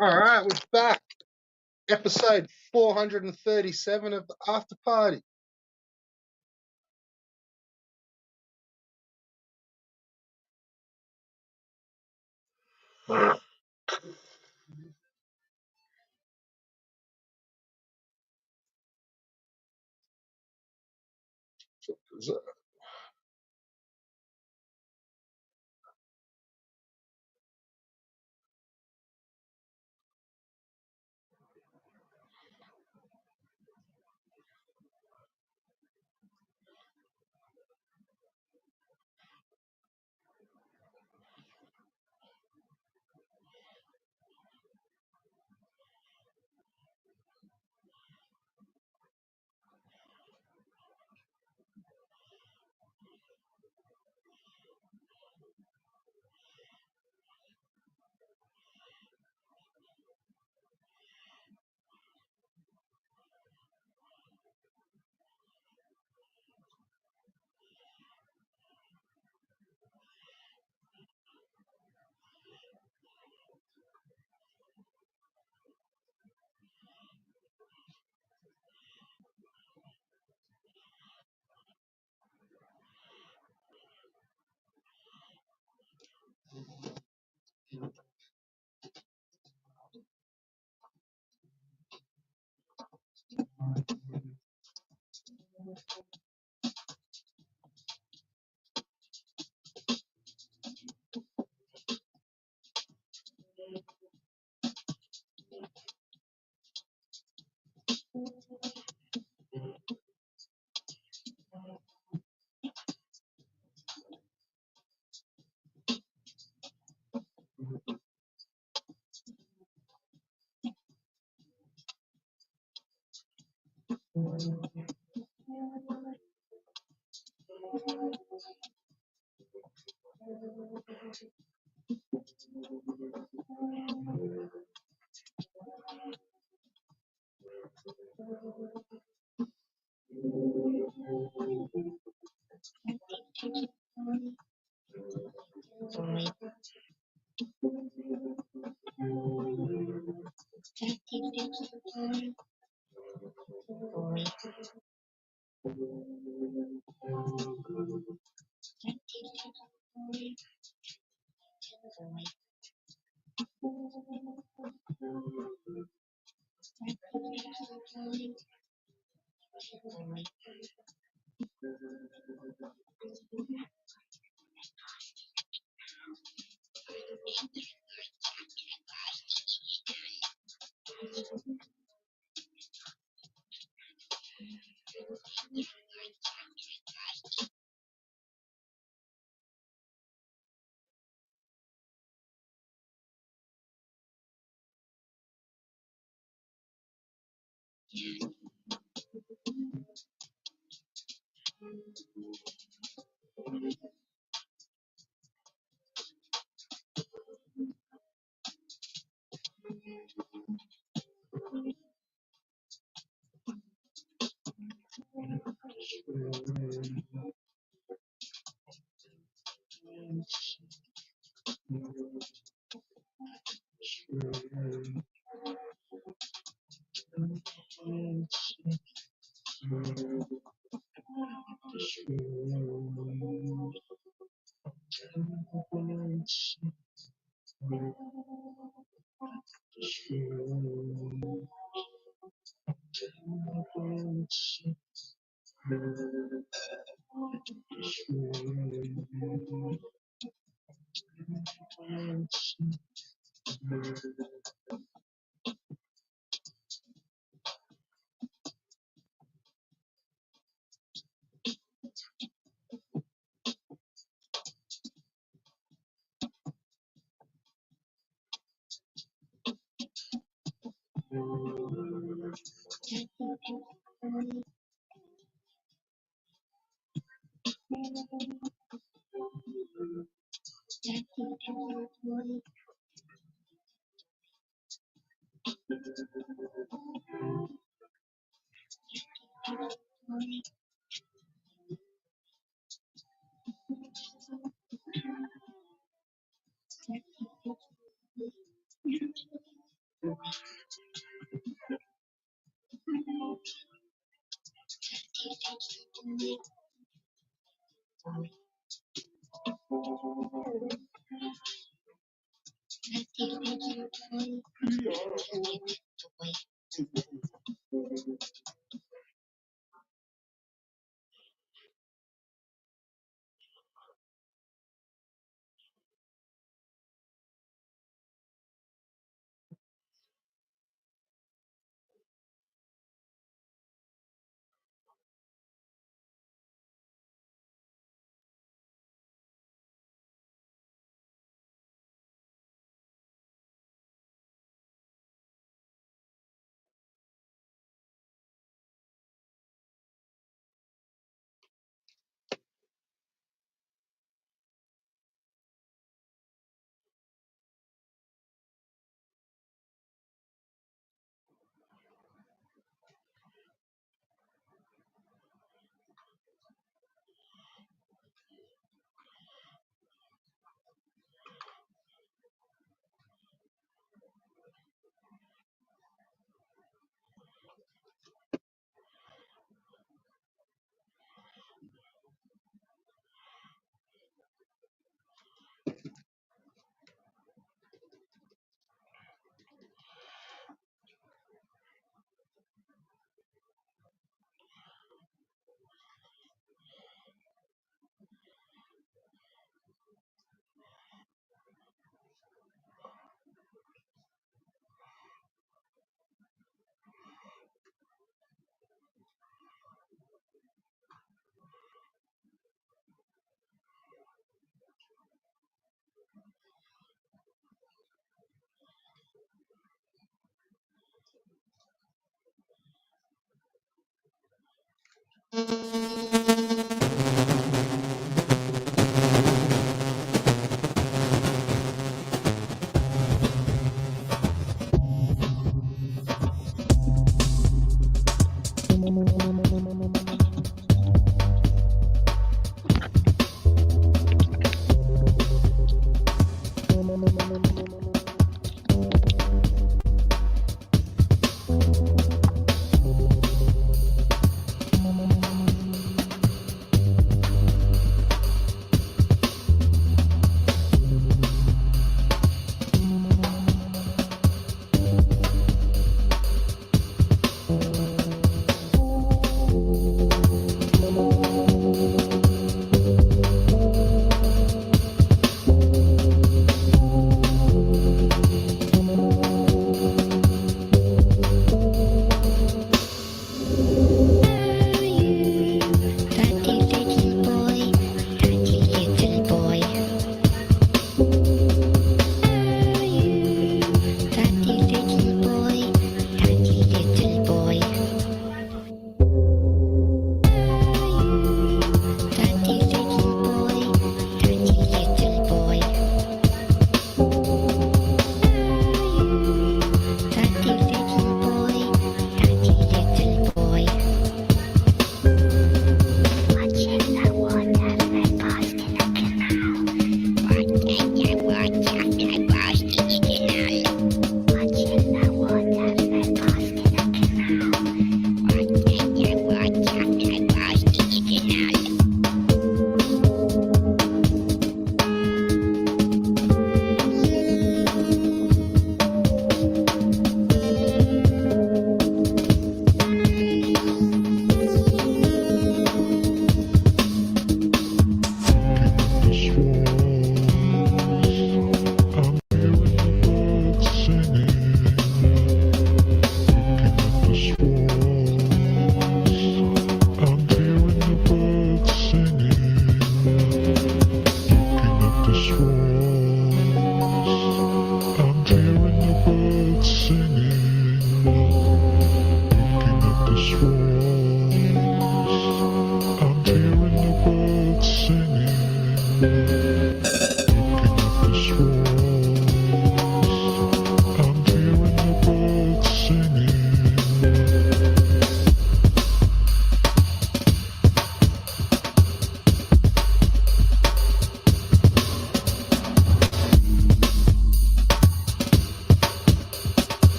All right, we're back. Episode 437 of the After Party.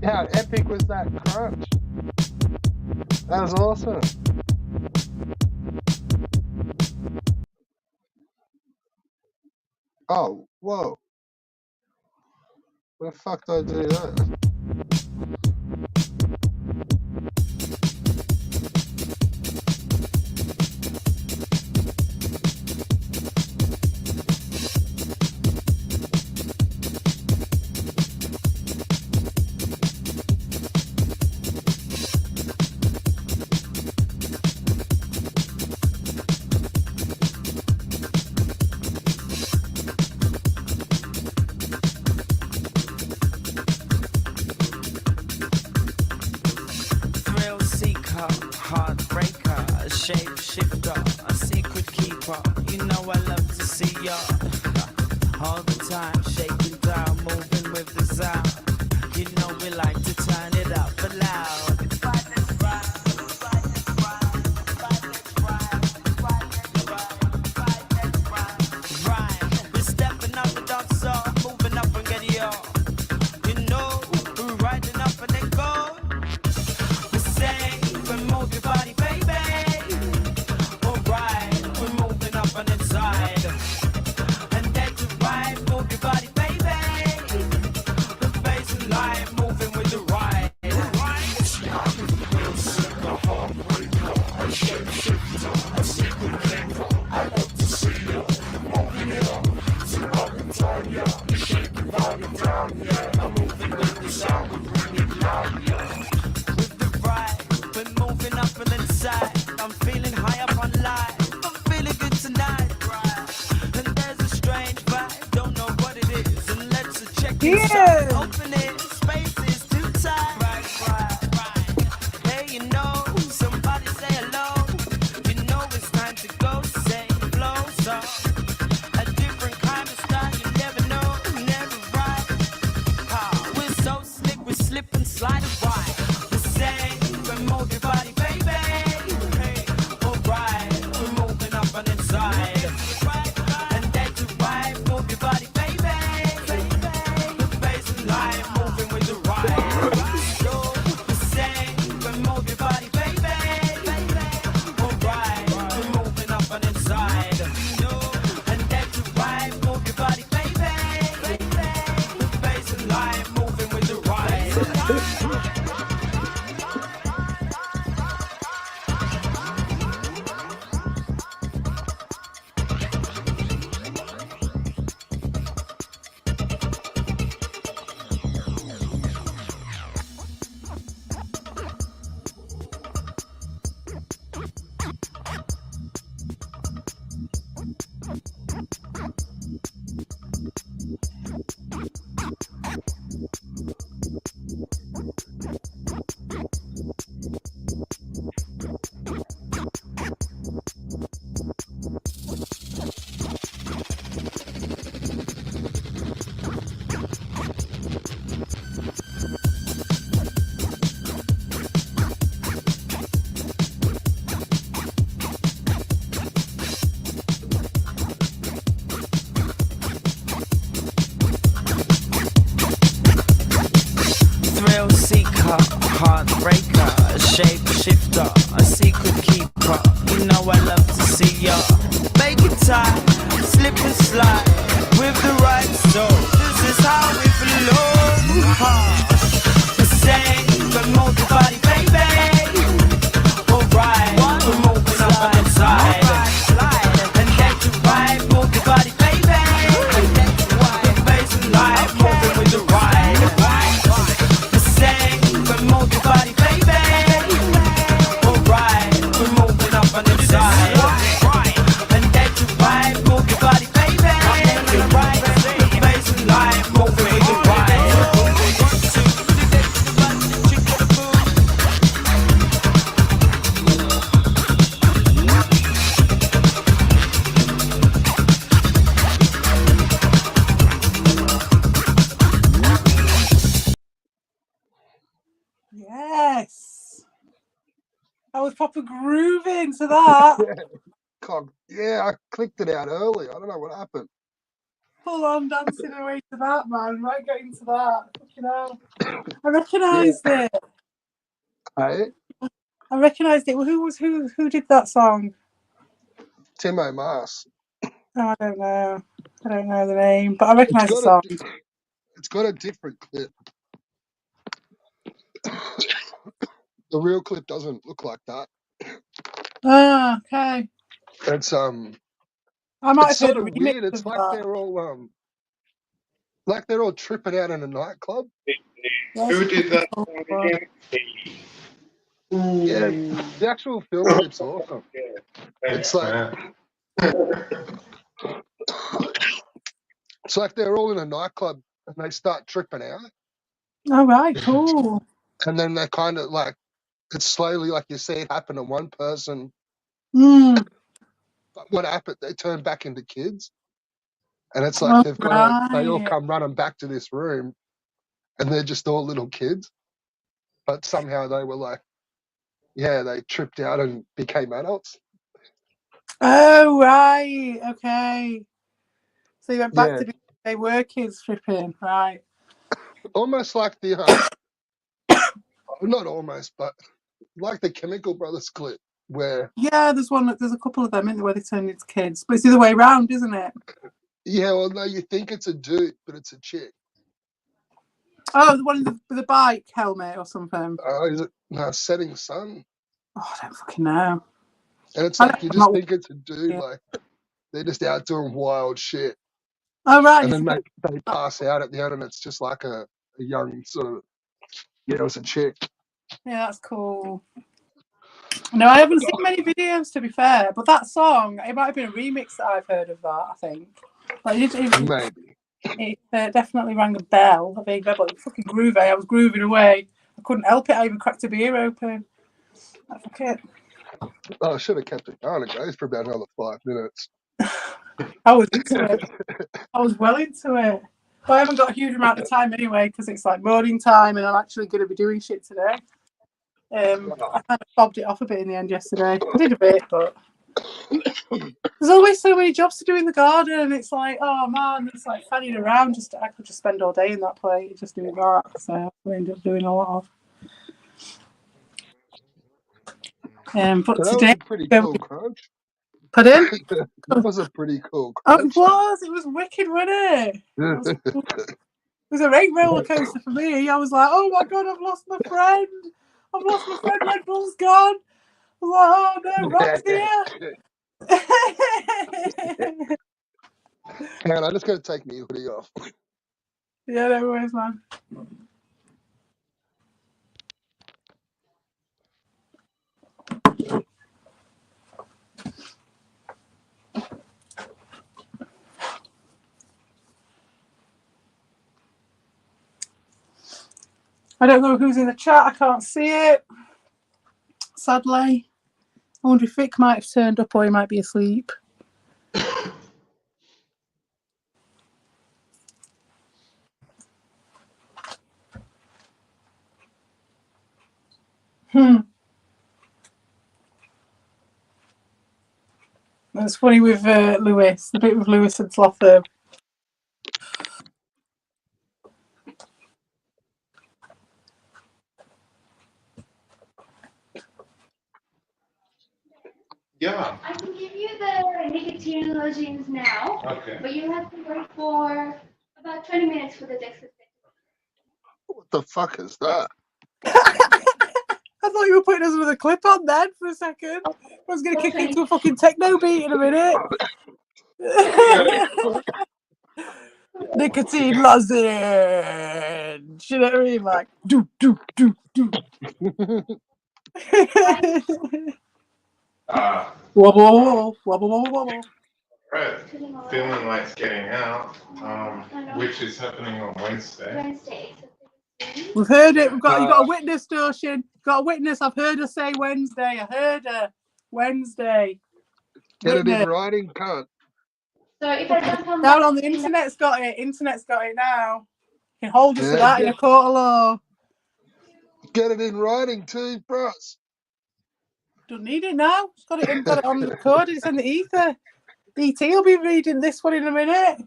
How epic was that crunch? That was awesome. Oh, whoa. Where the fuck did I do that? Thrill seeker, heartbreaker, a shape shifter, a secret keeper. You know I love to see ya all the time, shaking down, moving with the sound. You know we like to turn it up for loud. Right, we're stepping up the dance floor, moving up and getting ya. You know we're riding up and then go. We say we move your body, baby. Alright, we're moving up and inside. And then to right, move your body, baby. The bass and line moving with the ride. With the ride, we're moving up and inside. I'm feeling high up on life. I'm feeling good tonight. And there's a strange vibe, don't know what it is. And let's check inside. Open it, space is too tight. Right. Hey, you know, somebody say hello. You know it's time to go, say flow. So, a different kind of style, you never know, never right. We're so slick, we slip and slide it right. We say, we move your body, baby. Hey, alright, we're moving up and inside. And then to right, move your body, baby. The bass and line moving with the ride. Yo, we say, we move your body, baby. Alright, we're moving up and inside. Yo, and then to right, move your body, baby. The bass and line moving with the ride. Thrill seeker, heartbreaker, a shape shifter, a secret keeper. You know I love to see ya. Make it tight, slip and slide with the right soul. This is how we flow. We say, we move your body, baby. Alright, we're moving up and inside. And then to right, move your body, baby. The bass and line moving with the ride. Say, we move your body, baby. Alright, we're moving up and inside. And then to right, move your body, baby. Right, the bass and line moving with the ride. Yes. I was proper grooving to that. God, yeah, I clicked it out early. I don't know what happened. Full on dancing away to that, man. Right, getting to that. Fucking hell. I recognised it. Hey, I recognised it. Well, who did that song? Timo Mars. Oh, I don't know. I don't know the name, but I recognise the song. It's got a different clip. The real clip doesn't look like that. Oh, okay. It's I might have it's heard sort a of remix weird. It's of like that. they're all tripping out in a nightclub. Who did that song again? Yeah, the actual film clip's awesome. Thanks, It's like it's like they're all in a nightclub and they start tripping out, All right, cool. and then they kind of like it's slowly like you see it happen to one person. Mm. But what happened? They turn back into kids, and it's like they all come running back to this room, and they're just all little kids. But somehow they were like, yeah, they tripped out and became adults. Oh, right. Okay. So you went back Yeah. to they were kids tripping, right? Almost like the not almost, but like the Chemical Brothers clip where Yeah, there's a couple of them in there where they turn into kids, but it's the other way around, isn't it? yeah, well, no, you think it's a dude, but it's a chick. Oh, the one with the bike helmet or something. Is it Setting Sun? Oh, I don't fucking know. And it's like you just think it's a dude, like they're just out doing wild shit. Oh, right. And then they pass out at the end, and it's just like a young sort of it was a chick. Yeah, that's cool. No, I haven't seen many videos, to be fair, but that song, it might have been a remix that I've heard of that, I think. Like, Maybe. It definitely rang a bell, a big bell, but fucking groovy. I was grooving away. I couldn't help it. I even cracked a beer open. Fuck it. Oh, I should have kept it going. It goes for about another 5 minutes. I was into it. I was well into it. But I haven't got a huge amount of time anyway because it's like morning time and I'm actually going to be doing shit today. I kind of bobbed it off a bit in the end yesterday. I did a bit, but there's always so many jobs to do in the garden. And it's like, oh man, it's like fanning around. I could just spend all day in that plate just doing that. So I ended up doing a lot of. But so that today, was a pretty cool crunch. Pardon? That was a pretty cool crunch. Oh, it was wicked, wasn't it? It was a great roller coaster for me. I was like, oh my god, I've lost my friend. Red Bull's gone. I was like, oh no, Rob's here. Hang on, I just got to take my hoodie off. Yeah, no worries, man. I don't know who's in the chat. I can't see it. Sadly. I wonder if Vic might have turned up or he might be asleep. It's funny with Lewis, the bit with Lewis and Slother. Yeah. I can give you the nicotine lozenges now, Okay. but you have to wait for about 20 minutes for the Dexter. What the fuck is that? I thought you were putting us another clip on then for a second. I was going to kick into a fucking techno beat in a minute. Nicotine lozenge. You know what I mean? Like, do. Wobble. Right. Feeling like it's getting out, which is happening on Wednesday. We've heard it. You got a witness, Doshin. Got a witness. I've heard her say Wednesday. I heard her. Wednesday. Get it in writing, cunt. So if I don't come down on the internet's got it. Internet's got it now. You can hold us to that in a court of law. Get it in writing too, bros. Don't need it now. Got it on the record. It's in the ether. DT will be reading this one in a minute.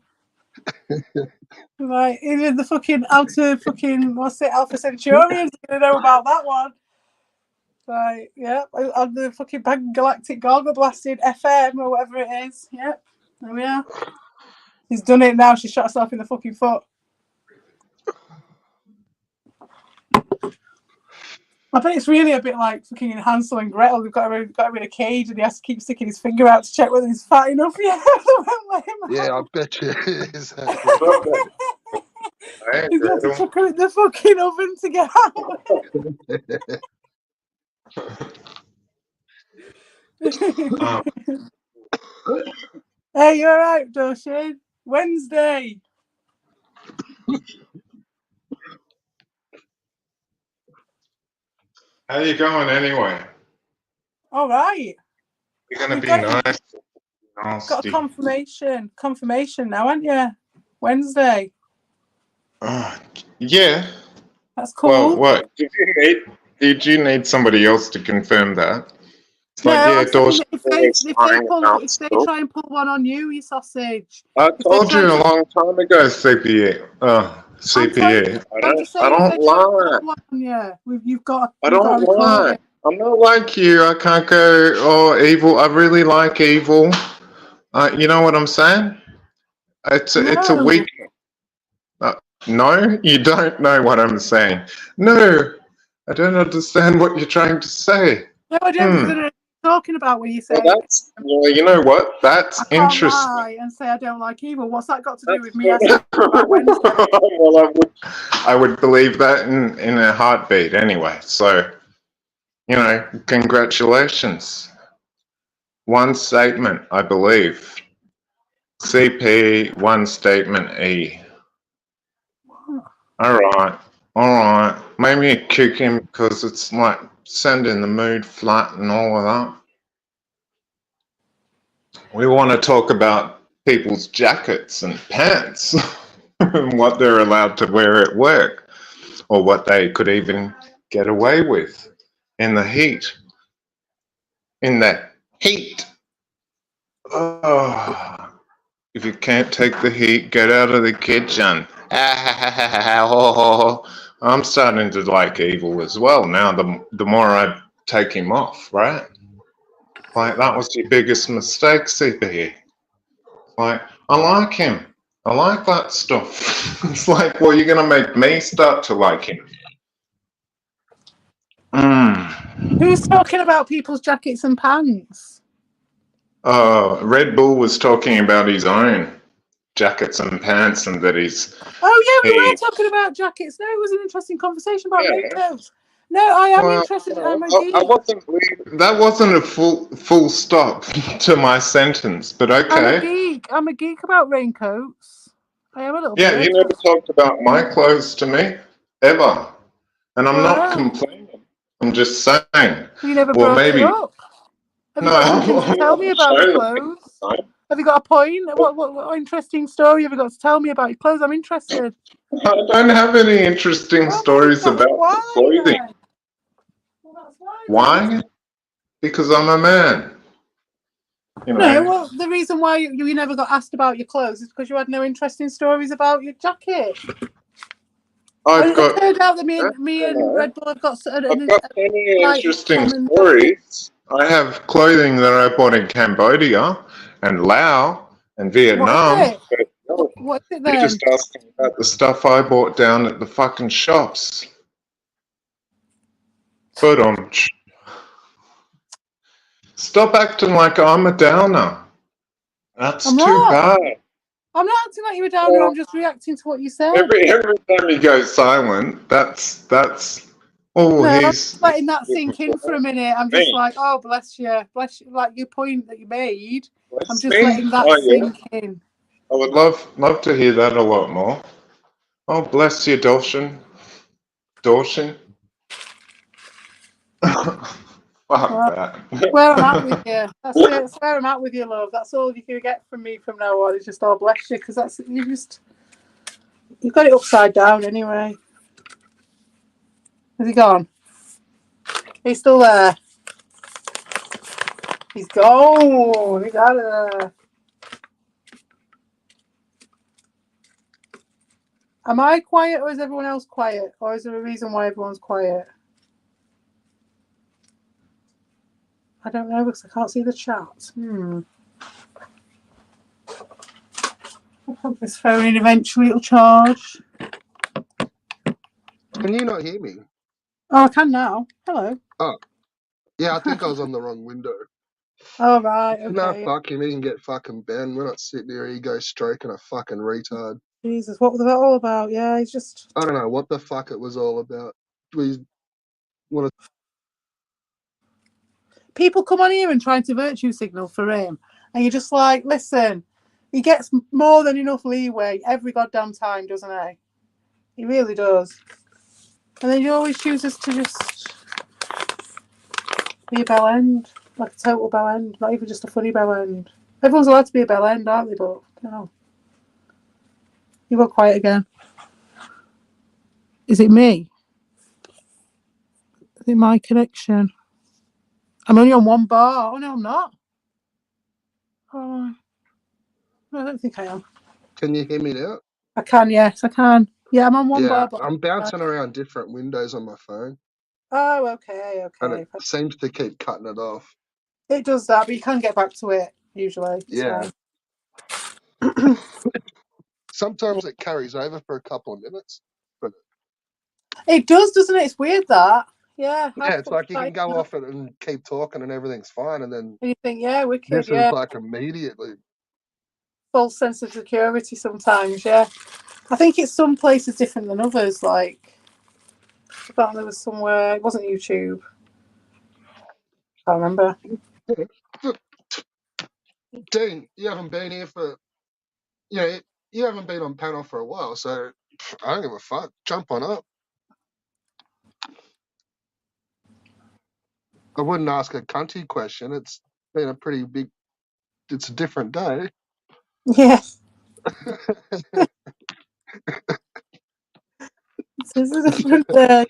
Right, even the fucking Alpha Centaurians gonna know about that one. Right, yeah, on the fucking Galactic Gargle Blasted FM or whatever it is. Yep, there we are. She's done it now. She shot herself in the fucking foot. I bet it's really a bit like fucking Hansel and Gretel. They've got him in a cage and he has to keep sticking his finger out to check whether he's fat enough. Yeah, Yeah, I bet you it is. He's got to chuck her in the fucking oven to get out. Hey, you alright, Doshin? Wednesday. How you going anyway? All right. You're gonna be got it. nice. Got a confirmation now, haven't you? Wednesday. Yeah. That's cool. Well, what did you need somebody else to confirm that? It's No, like, yeah, Dorsch, if they try and pull one on you, you sausage. I told you a long time ago, CPE. CPE. I don't lie. You've got. I don't lie. I'm not like you. I can't go, oh, evil. I really like evil. You know what I'm saying? It's a weakness. No, you don't know what I'm saying. No, I don't understand what you're trying to say. No, I don't know what you're talking about when you say. Well, you know what? That's interesting. Lie and say I don't like evil. What's that got to do with me? Well, I would believe that in a heartbeat anyway. So, you know, congratulations. One statement, I believe. CP, one statement E. All right. Maybe you kick him because it's like sending the mood flat and all of that. We want to talk about people's jackets and pants and what they're allowed to wear at work or what they could even get away with in the heat. In the heat. Oh, if you can't take the heat, get out of the kitchen. I'm starting to like evil as well now, the more I take him off, right? Like, that was your biggest mistake, CPE. Like, I like him. I like that stuff. It's like, well, you're going to make me start to like him. Who's talking about people's jackets and pants? Red Bull was talking about his own jackets and pants and that he's... Oh, yeah, we were talking about jackets. No, it was an interesting conversation about raincoats. No, I am interested. I'm a geek. That wasn't a full stop to my sentence, but okay. I'm a geek about raincoats. I am a little bit. Yeah, you never talked about my clothes to me, ever. And I'm not complaining. I'm just saying. You never brought it up. Have you got something to tell me about your clothes? Have you got a point? What interesting story have you got to tell me about your clothes? I'm interested. I don't have any interesting stories about the clothing. Well, that's why? Because I'm a man. You know? No, well, the reason why you never got asked about your clothes is because you had no interesting stories about your jacket. It turned out that me and Red Bull have got plenty of interesting stories. I have clothing that I bought in Cambodia and Laos and Vietnam. What's it then? You're just asking about the stuff I bought down at the fucking shops. But stop acting like I'm a downer. That's too bad. I'm not acting like you were downer. I'm just reacting to what you said. Every time you go silent, that's. Oh, I'm just letting that sink in for a minute. I'm just like, oh, bless you, like your point that you made. I'm just letting that sink in. I would love to hear that a lot more. Oh, bless you, Dawson. Fuck that. Where I'm at with you. That's where I'm at with you, love. That's all you can get from me from now on. It's just, oh, bless you, because you've got it upside down anyway. Has he gone? He's still there. He's gone. He's out of there. Am I quiet or is everyone else quiet? Or is there a reason why everyone's quiet? I don't know because I can't see the chat. I'll put this phone in, eventually it'll charge. Can you not hear me? Oh, I can now. Hello. Oh, yeah, I think I was on the wrong window. Oh, right, okay. No, fuck him. He can get fucking banned. We're not sitting here ego stroking a fucking retard. Jesus, what was that all about? Yeah, he's just... I don't know what the fuck it was all about. We want to... People come on here and try to virtue signal for him. And you're just like, listen, he gets more than enough leeway every goddamn time, doesn't he? He really does. And then he always chooses to just be a bell end. Like a total bell end. Not even just a funny bell end. Everyone's allowed to be a bell end, aren't they? But, you know. You got quiet again. Is it me? Is it my connection? I'm only on one bar. Oh, no, I'm not. Oh, no, I don't think I am. Can you hear me now? I can, yes, I can. Yeah, I'm on one bar. But I'm bouncing around different windows on my phone. Oh, okay. And it seems to keep cutting it off. It does that, but you can get back to it, usually. Yeah. Sometimes it carries over for a couple of minutes. But it does, doesn't it? It's weird that. Yeah. Yeah, it's like you can go off it and keep talking and everything's fine, and then you think, yeah, wicked, this yeah. is like immediately. False sense of security sometimes, yeah. I think it's some places different than others. Like, I thought there was somewhere, it wasn't YouTube. I can't remember. Dean, you haven't been here for, you haven't been on panel for a while, so I don't give a fuck. Jump on up. I wouldn't ask a cunty question. It's been a pretty big, it's a different day. Yeah. This is a different day.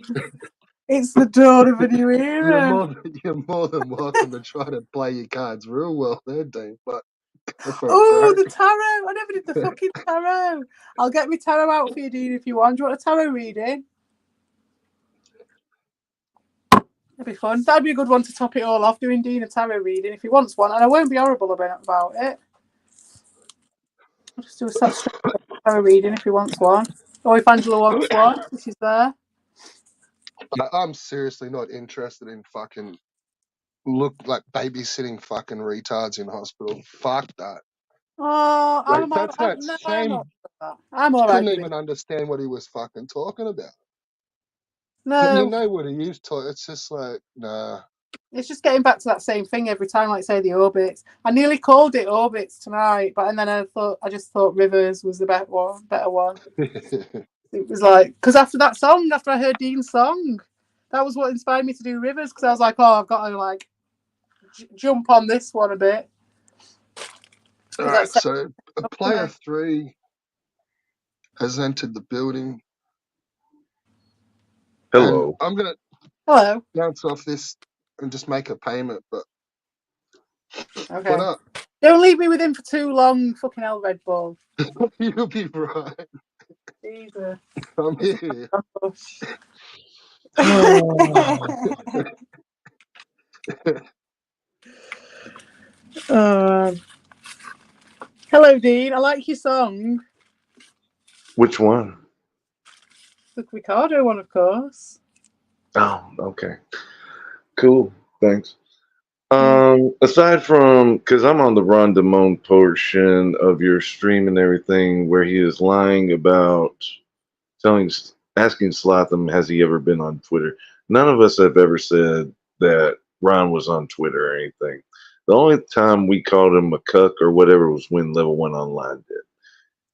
It's the dawn of a new era. You're more than welcome to try to play your cards real well there, Dean. But oh, the tarot. I never did the fucking tarot. I'll get my tarot out for you, Dean, if you want. Do you want a tarot reading? That'd be fun. That'd be a good one to top it all off, doing Dean a tarot reading if he wants one. And I won't be horrible about it. I'll just do a tarot reading if he wants one. Or if Angela wants one, if she's there. I'm seriously not interested in fucking look like babysitting fucking retards in hospital. Fuck that. Oh, like, I'm all right. Couldn't even understand what he was fucking talking about. No. But you know what he used to. It's just like, nah. It's just getting back to that same thing every time, like say the orbits. I nearly called it orbits tonight, and then I just thought Rivers was the better one. It was like, because after I heard Dean's song, that was what inspired me to do Rivers, because I was like, oh, I've got to like jump on this one a bit. All right, so a player 3 has entered the building. Hello. And I'm gonna bounce off this and just make a payment, but okay. What up? Don't leave me with him for too long, fucking hell, Red Bull. You'll be right. Jesus. I'm here. Hello, Dean. I like your song. Which one? The Ricardo one, of course. Oh, okay. Cool. Thanks. Aside from, because I'm on the Ron Damone portion of your stream and everything, where he is lying about asking Slotham, has he ever been on Twitter? None of us have ever said that Ron was on Twitter or anything. The only time we called him a cuck or whatever was when Level 1 Online did.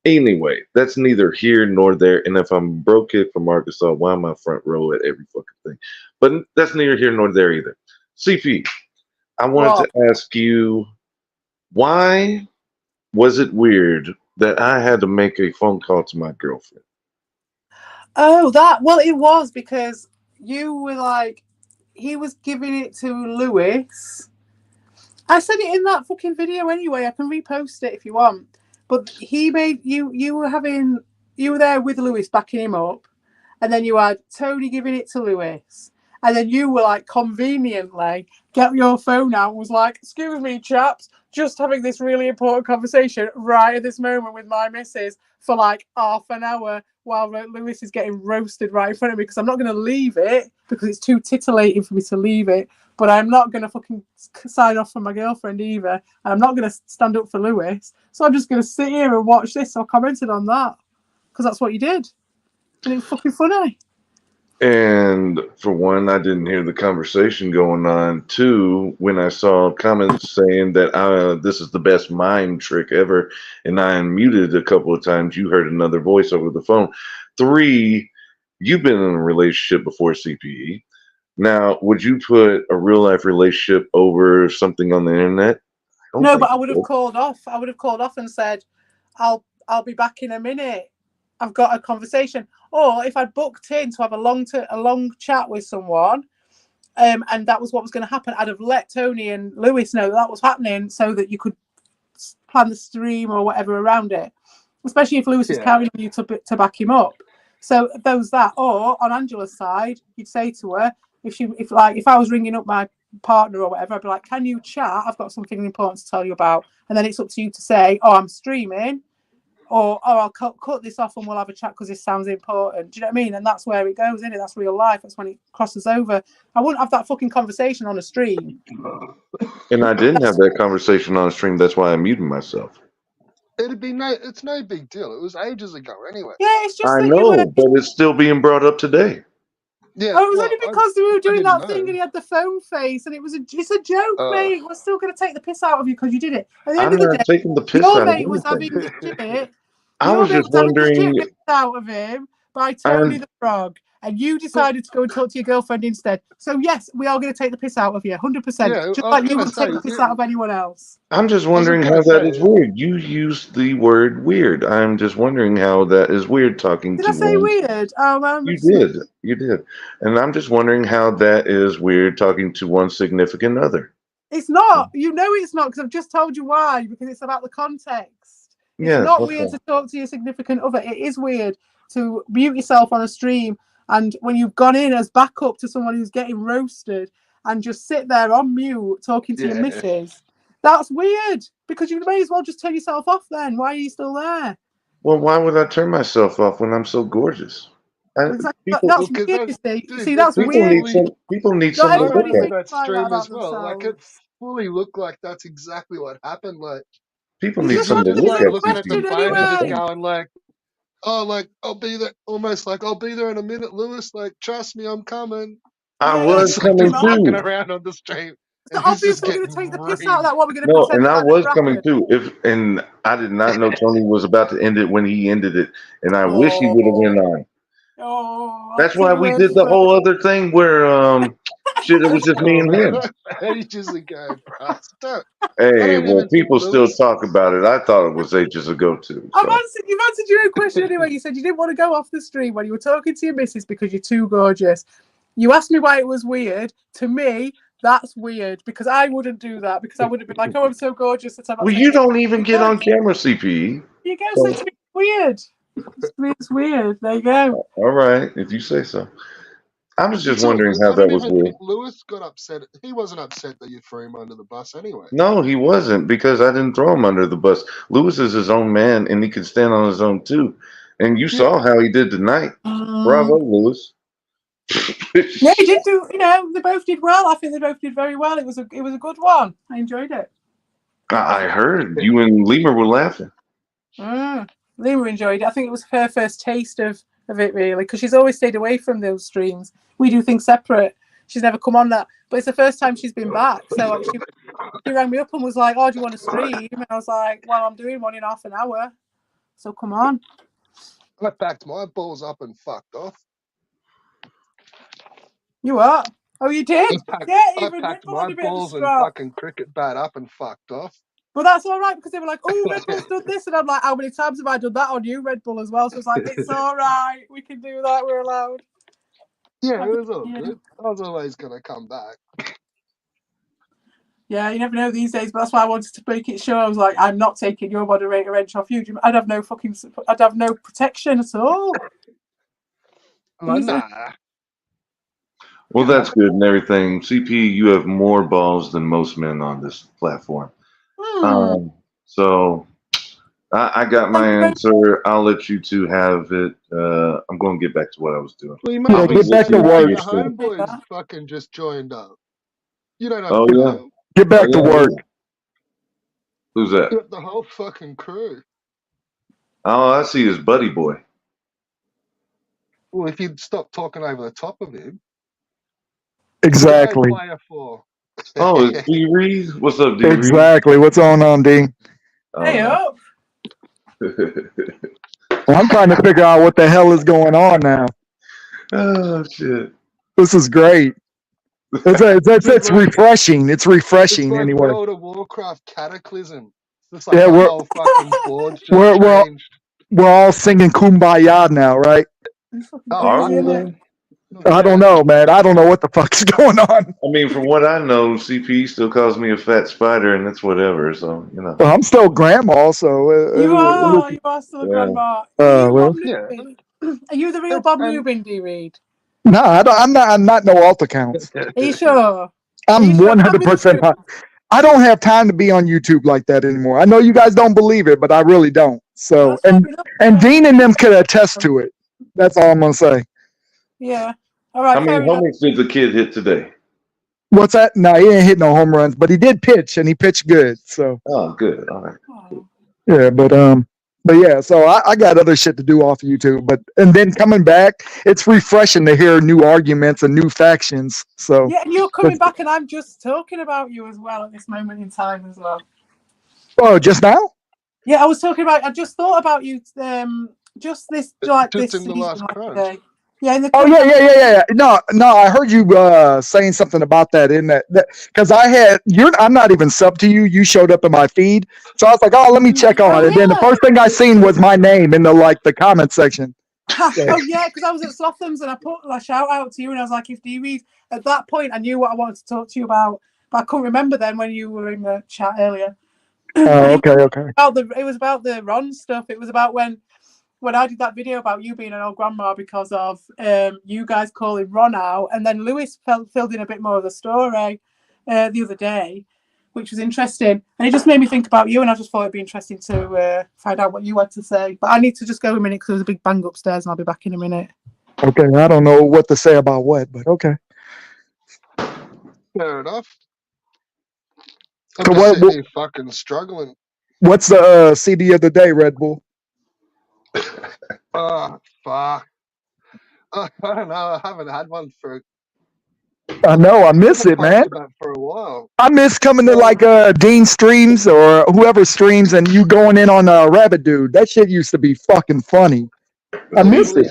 Anyway, that's neither here nor there. And if I'm broke kid from Arkansas, why am I front row at every fucking thing? But that's neither here nor there either. CP, I wanted to ask you, why was it weird that I had to make a phone call to my girlfriend? Oh, it was because you were like, he was giving it to Lewis. I said it in that fucking video anyway. I can repost it if you want. But he made you were having you were there with Lewis backing him up, and then you had Tony giving it to Lewis, and then you were like conveniently get your phone out and was like, "Excuse me, chaps, just having this really important conversation right at this moment with my missus for like half an hour while Lewis is getting roasted right in front of me because I'm not going to leave it because it's too titillating for me to leave it. But I'm not going to fucking sign off for my girlfriend either. And I'm not going to stand up for Lewis. So I'm just going to sit here and watch this." So I commented on that because that's what you did. And it was fucking funny. And for one, I didn't hear the conversation going on. Two, when I saw comments saying that this is the best mime trick ever, and I unmuted a couple of times, you heard another voice over the phone. Three, you've been in a relationship before, CPE. Now, would you put a real life relationship over something on the internet? No, but I would have called off. I would have called off and said, I'll be back in a minute. I've got a conversation." Or if I'd booked in to have a long chat with someone, and that was what was going to happen, I'd have let Tony and Lewis know that was happening so that you could plan the stream or whatever around it. Especially if Lewis was carrying you to back him up. So there was that. Or on Angela's side, you'd say to her, if I was ringing up my partner or whatever, I'd be like, "Can you chat? I've got something important to tell you about." And then it's up to you to say, "Oh, I'm streaming," or "Oh, I'll cut this off and we'll have a chat because this sounds important." Do you know what I mean? And that's where it goes, isn't it? That's real life. That's when it crosses over. I wouldn't have that fucking conversation on a stream. And I didn't have that conversation on a stream. That's why I'm muting myself. It's no big deal. It was ages ago anyway. Yeah, it's just I know, but it's still being brought up today. Yeah, it was only because we were doing that thing and he had the phone face, and it's a joke, mate. We're still going to take the piss out of you because you did it. At the end of the day, taking the piss your out mate of was having anything. the shit. I was just wondering out of him by Tony the Frog, and you decided to go and talk to your girlfriend instead. So yes, we are going to take the piss out of you, 100%. Just like you would take the piss out of anyone else. I'm just wondering how that is weird. You used the word weird. I'm just wondering how that is weird talking to. Did I say weird? Oh, you did, and I'm just wondering how that is weird talking to one significant other. It's not. You know it's not, because I've just told you why. Because it's about the context. It's not weird to talk to your significant other. It is weird to mute yourself on a stream, and when you've gone in as backup to someone who's getting roasted and just sit there on mute talking to your missus. That's weird, because you may as well just turn yourself off then. Why are you still there? Well, why would I turn myself off when I'm so gorgeous? That's weird, you see. See, that's weird. People need something to look at. That stream as well. Like, it fully looked like that's exactly what happened. Like, people need something to look at. Looking at the phone and just going like, "Oh, like I'll be there." Almost like, "I'll be there in a minute, Lewis. Like, trust me, I'm coming." I was coming too. Walking around on the stream. So obviously, we're going to take the piss out of that. What we're going to pretend? No, and I was coming too. And I did not know Tony was about to end it when he ended it, and I wish he would have went on. That's why we did the whole other thing where shit, it was just me and him. Ages ago, bro. Hey, well, people still talk about it. I thought it was ages ago too. So. You've answered your own question anyway. You said you didn't want to go off the stream when you were talking to your missus because you're too gorgeous. You asked me why it was weird. To me, that's weird, because I wouldn't do that, because I would have been like, "Oh, I'm so gorgeous that I'm not." Well, you don't even get on camera, CPE. You go, so it's weird. It's weird. There you go. All right, if you say so. I was just wondering how that was weird. Lewis got upset. He wasn't upset that you threw him under the bus anyway. No, he wasn't, because I didn't throw him under the bus. Lewis is his own man, and he can stand on his own too. And you saw how he did tonight. Bravo, Lewis. Yeah, he did do. You know, they both did well. I think they both did very well. It was a good one. I enjoyed it. I heard you and Lemur were laughing. Lemur enjoyed it. I think it was her first taste of it, really, because she's always stayed away from those streams. We do things separate. She's never come on that, but it's the first time she's been back. So she rang me up and was like, "Oh, do you want to stream?" And I was like, "Well, I'm doing one in half an hour, so come on." I packed my balls up and fucked off. You what? Oh, you did? I packed my balls and fucking cricket bat up and fucked off. But that's all right, because they were like, "Oh, Red Bull's done this," and I'm like, "How many times have I done that on you, Red Bull, as well?" So it's like, it's all right. We can do that. We're allowed. Yeah, it was all good. I was always going to come back. Yeah, you never know these days, but that's why I wanted to make it sure. I was like, I'm not taking your moderator wrench off you. I'd have no protection at all. Like, Easy. nah. Well, that's good and everything. CP, you have more balls than most men on this platform. So I got my answer. I'll let you two have it. I'm going to get back to what I was doing. Well, you Yeah, must be get back to listening. work. Your homeboys fucking just joined up. You don't have Oh, to yeah? go. Get back Oh, to yeah, work. yeah. Who's that? You got the whole fucking crew. Oh, I see his buddy boy. Well, if you'd stop talking over the top of him. Exactly. Player 4. Oh, it's D Reed. What's up, D Reed? Exactly. What's going on, D? Hey up. Well, I'm trying to figure out what the hell is going on now. Oh shit. This is great. It's refreshing. It's refreshing It's like anyway. World of Warcraft Cataclysm. It's like Yeah, the whole fucking board just we're changed. all singing Kumbaya now, right? Are we then? I don't know, man. I don't know what the fuck's going on. I mean, from what I know, CP still calls me a fat spider, and it's whatever. So you know. Well, I'm still grandma, so You are still a grandma. well, yeah. Are you the real Bob Newbin, D Reed? No, I'm not no alt accounts. Are you sure? I'm 100%. I don't have time to be on YouTube like that anymore. I know you guys don't believe it, but I really don't. So, and Dean and them could attest to it. That's all I'm gonna say. Yeah. All right. How many homers did the kid hit today? What's that? No, he didn't hit no home runs, but he did pitch, and he pitched good. So. Oh, good. All right. Yeah, but yeah. So I got other shit to do off YouTube, and then coming back, it's refreshing to hear new arguments and new factions. So. Yeah, and you're coming back, and I'm just talking about you as well at this moment in time as well. Oh, just now? Yeah, I just thought about you. Just this like just this in the season, last like crunch. today. Yeah, in the yeah. No, I heard you saying something about that in that because I'm not even sub to you. You showed up in my feed, so I was like, oh, let me check on it. And then the first thing I seen was my name in the comment section. Oh yeah, because I was at Slotham's and I put a shout out to you, and I was like, if D-Reed at that point, I knew what I wanted to talk to you about, but I couldn't remember then when you were in the chat earlier. Oh, okay. It was about the Ron stuff. It was about when I did that video about you being an old grandma because of you guys calling Ron out, and then Lewis filled in a bit more of the story the other day, which was interesting, and it just made me think about you, and I just thought it'd be interesting to find out what you had to say. But I need to just go a minute because there's a big bang upstairs, and I'll be back in a minute. Okay, I don't know what to say about what, but okay. Fair enough. So I'm just fucking struggling. What's the CD of the day, Red Bull? Oh, fuck. I don't know. I haven't had one for. I know. I miss it, man. For a while. I miss coming to like Dean streams or whoever streams and you going in on Rabbit Dude. That shit used to be fucking funny. I miss it.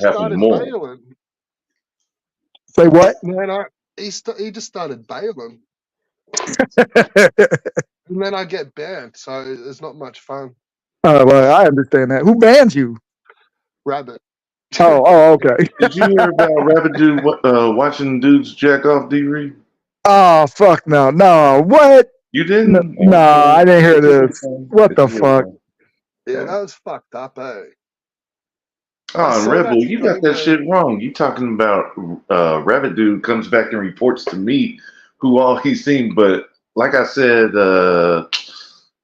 Say what? Man, he just started bailing. And then I get banned, so it's not much fun. Oh, well, I understand that. Who banned you? Rabbit. Oh, okay. Did you hear about Rabbit Dude watching dudes jack off, D-Reed? Oh, fuck no. No, what? You didn't? No, I didn't hear this. What the fuck? Yeah, that was fucked up, eh? Oh, Rebel, you got that shit wrong. You talking about Rabbit Dude comes back and reports to me who all he's seen, but like I said,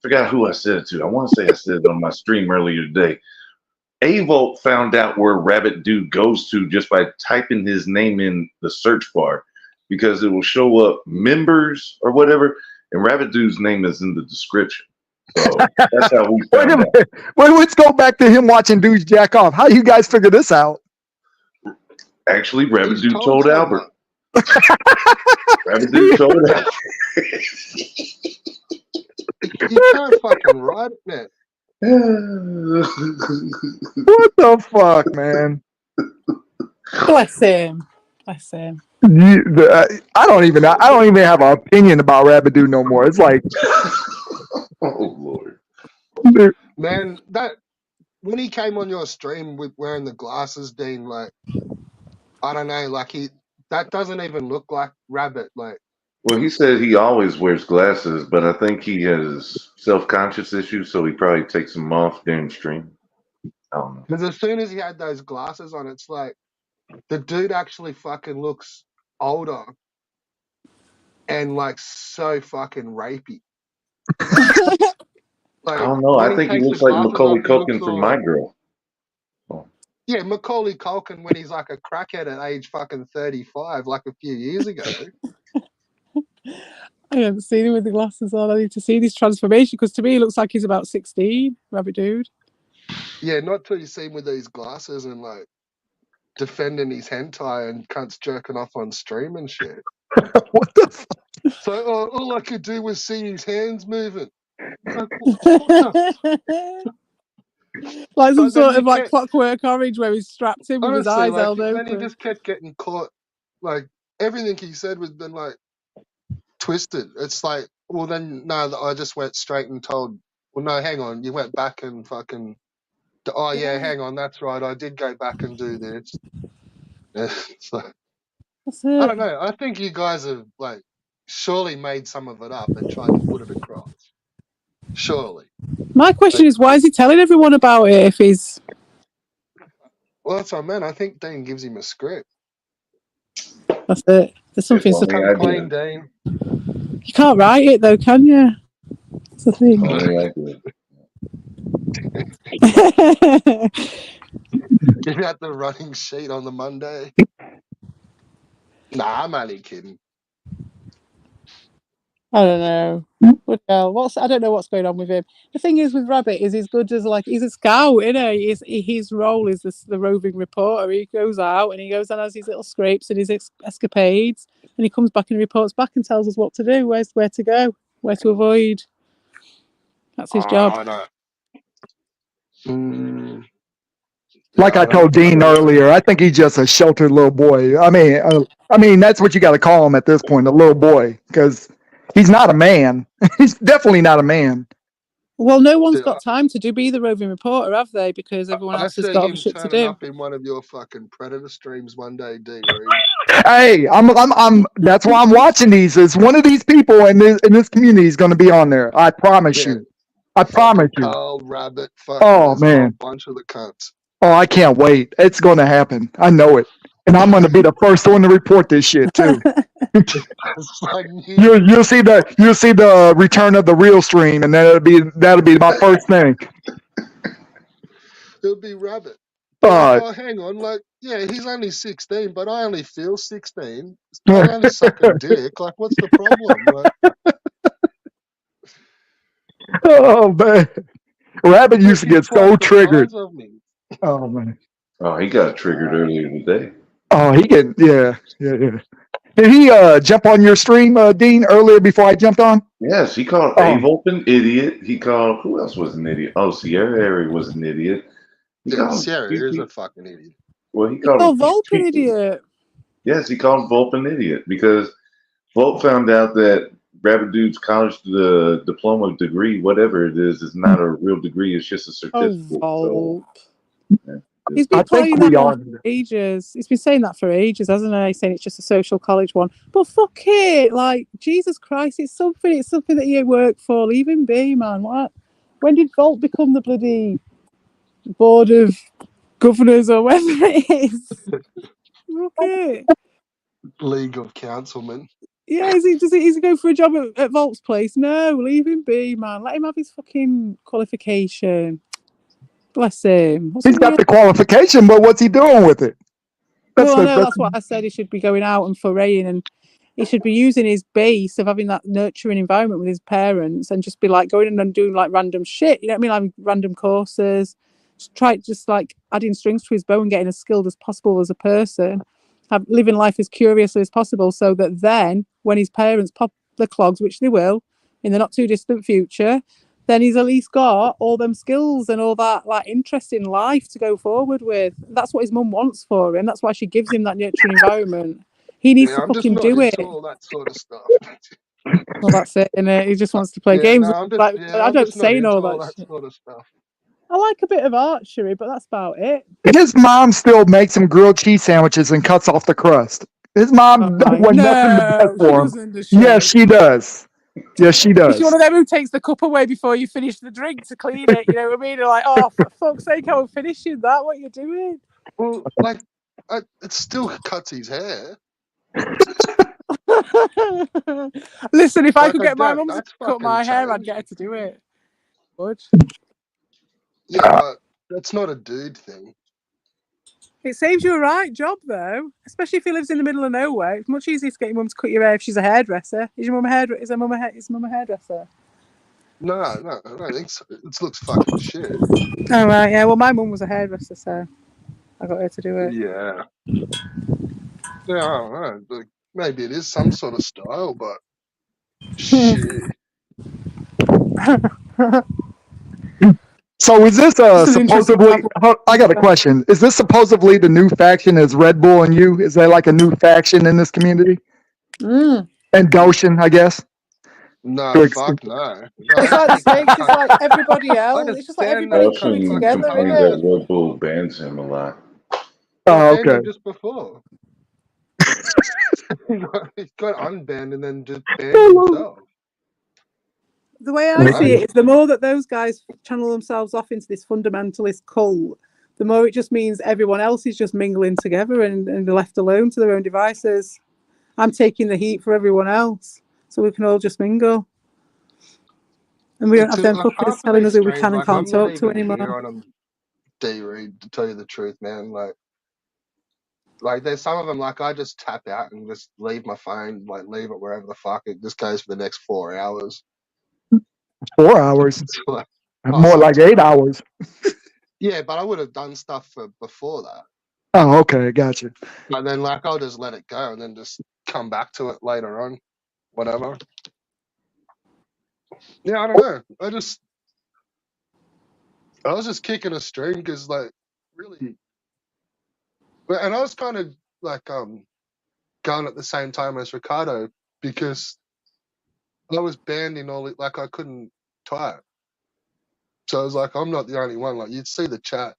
forgot who I said it to. I want to say I said it on my stream earlier today. Avolt found out where Rabbit Dude goes to just by typing his name in the search bar because it will show up members or whatever, and Rabbit Dude's name is in the description. So that's how we found out. Wait, let's go back to him watching dudes jack off. How do you guys figure this out? Actually, Rabbit Dude told Albert. Rabbit Dude told Albert. You can't fucking write it, man. What the fuck, man? Bless him. Bless him. I don't even have an opinion about Rabbit Dude no more. It's like, oh Lord, man, that when he came on your stream with wearing the glasses, Dean, like I don't know, like that doesn't even look like Rabbit. Like Well, he said he always wears glasses, but I think he has self-conscious issues, so he probably takes them off during stream. I don't know. Because as soon as he had those glasses on, it's like the dude actually fucking looks older and like so fucking rapey. Like, I don't know. when I think he takes looks the like glasses Macaulay off, he looks Culkin from all- My Girl. Yeah, Macaulay Culkin when he's like a crackhead at age fucking 35, like a few years ago. I haven't seen him with the glasses on. I need to see this transformation because to me, he looks like he's about 16. Rabbit dude. Yeah, not till you see him with these glasses and like defending his hentai and cunts jerking off on stream and shit. What the fuck? So all I could do was see his hands moving. Like, what the Like some But then sort you of like can't- Clockwork Orange where he's strapped in with his honestly, eyes like, held then he open. just kept getting caught. Like everything he said was been like twisted. It's like, well, then no, I just went straight and told. Well, no, hang on, you went back and fucking. Oh yeah, hang on, that's right. I did go back and do this. So, That's I it. don't know. I think you guys have like surely made some of it up and tried to put it across. Surely. My question is, why is he telling everyone about it if he's... Well, that's what I meant. I think Dean gives him a script. That's it. There's something... If only Come I did. clean, Dean. You can't write it though, can you? That's the thing. Only I did. Give out the running sheet on the Monday. Nah, I'm only kidding. I don't know. What else? I don't know what's going on with him. The thing is with Rabbit is he's good as like he's a scout, isn't he? His role is the roving reporter. He goes out and he goes and has his little scrapes and his escapades, and he comes back and reports back and tells us what to do, where to go, where to avoid. That's his job. I know. Like I told Dean earlier, I think he's just a sheltered little boy. I mean, that's what you got to call him at this point, a little boy, because he's not a man. He's definitely not a man. Well, no one's Dude, got time to be the roving reporter, have they? Because everyone I else has see got him shit to turning do. up in one of your fucking Predator streams one day, D. Reed. Hey, I'm. That's why I'm watching these. Is one of these people in this community is going to be on there. I promise Yeah. you. I promise you. Carl, Rabbit, fucking Oh, there's a man. whole bunch of the cunts. Oh, I can't wait. It's going to happen. I know it. And I'm going to be the first one to report this shit too. It's like, you- You'll see the return of the real stream, and that'll be my first thing. it'll be Rabbit. Uh, Oh, hang on, like, yeah, he's only 16, but I only feel 16. I only suck a dick. Like, what's the problem? Like, oh man, Rabbit used to get so triggered. Of me. Oh man. Oh, he got triggered earlier today. Oh, yeah. Did he jump on your stream, Dean, earlier before I jumped on? Yes, he called Oh. Avol an idiot. He called, who else was an idiot? Oh, Sierra Harry was an idiot. He Yeah, called Sierra Kiki- is a fucking idiot. Well, he Oh, called Volp an Kiki. idiot. Yes, he called Volp an idiot because Volp found out that Rabbit Dude's college diploma degree, whatever it is not a real degree. It's just a Oh, certificate. Volp. Yeah. He's been I think playing we that are. one for ages. He's been saying that for ages, hasn't he? Saying it's just a social college one. But fuck it. Like, Jesus Christ, it's something that you work for. Leave him be, man. What? When did Volp become the bloody board of governors or whatever it is? Okay. League of Councilmen. Yeah, is he go for a job at Volp's place? No, leave him be, man. Let him have his fucking qualification. Bless him. What's He's he got the qualification, but what's he doing with it? Well, I know that's what I said. He should be going out and foraying, and he should be using his base of having that nurturing environment with his parents, and just be like going in and doing like random shit. You know what I mean? Like random courses. Just like adding strings to his bow and getting as skilled as possible as a person. Living life as curiously as possible, so that then when his parents pop the clogs, which they will in the not too distant future, then he's at least got all them skills and all that like interest in life to go forward with. That's what his mum wants for him. That's why she gives him that nurturing environment. He needs to I'm just fucking not do into it. all that sort of stuff. Well, that's it, innit? He just wants to play Yeah, games. no, I'm just- Like, yeah, I I'm don't just not say into all all that shit. sort of stuff. I like a bit of archery, but that's about it. His mom still makes him grilled cheese sandwiches and cuts off the crust. His mom Right. want nothing but best No, she for him. doesn't, does she? Yes, she does. Yes, she Is does. she one of them who takes the cup away before you finish the drink to clean it? You know what I mean? They're like, oh, for fuck's sake, I was finishing that. What are you doing? Well, like, it still cuts his hair. Listen, if I Like, could I get my doubt mum to that's cut fucking my hair, I'd changed. get her to do it. Would. Yeah, but that's not a dude thing. It saves you a right job, though, especially if he lives in the middle of nowhere. It's much easier to get your mum to cut your hair if she's a hairdresser. Is your mum a hairdresser? Is mum a hairdresser? No, I don't think so. It looks fucking shit. Oh, right, yeah. Well, my mum was a hairdresser, so I got her to do it. Yeah. Yeah, I don't know. Like, maybe it is some sort of style, but shit. So is this This is interesting. supposedly? I got a question. Is this supposedly the new faction? Is Red Bull and you? Is there like a new faction in this community? Mm. And Goshen, I guess. No, fuck no. It's like the same. It's like everybody else. It's just like everybody coming Dawson together, complained isn't that it? Red Bull bans him a lot. Oh, Banned okay. him just before. He got unbanned and then just banned himself. The way I see it is the more that those guys channel themselves off into this fundamentalist cult, the more it just means everyone else is just mingling together and they're left alone to their own devices. I'm taking the heat for everyone else, so we can all just mingle. And we don't have them fuckers telling us who we can and can't talk to anymore. On D-Read, to tell you the truth, man. Like there's some of them, like I just tap out and just leave my phone, like leave it wherever the fuck it just goes for the next 4 hours. 4 hours. Like, More like 8 hours. yeah, but I would have done stuff before that. Oh, okay, gotcha. And then like I'll just let it go and then just come back to it later on, whatever. Yeah, I don't know. I was just kicking a stream because like really, and I was kind of like going at the same time as Ricardo because I was banned in all it, like I couldn't type. So I was like, I'm not the only one. Like you'd see the chat,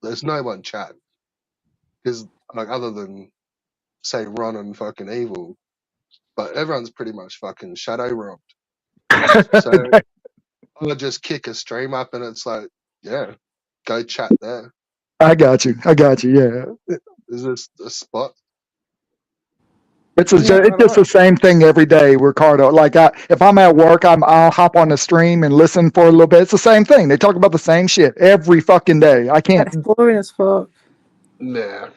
there's no one chatting because like other than say Ron and fucking Evil, but everyone's pretty much fucking shadow robbed. So I would just kick a stream up and it's like, yeah, go chat there. I got you. Yeah. Is this a spot? It's just the same thing every day, Ricardo. Like if I'm at work, I'll hop on the stream and listen for a little bit. It's the same thing. They talk about the same shit every fucking day. I can't. It's boring as fuck. Yeah.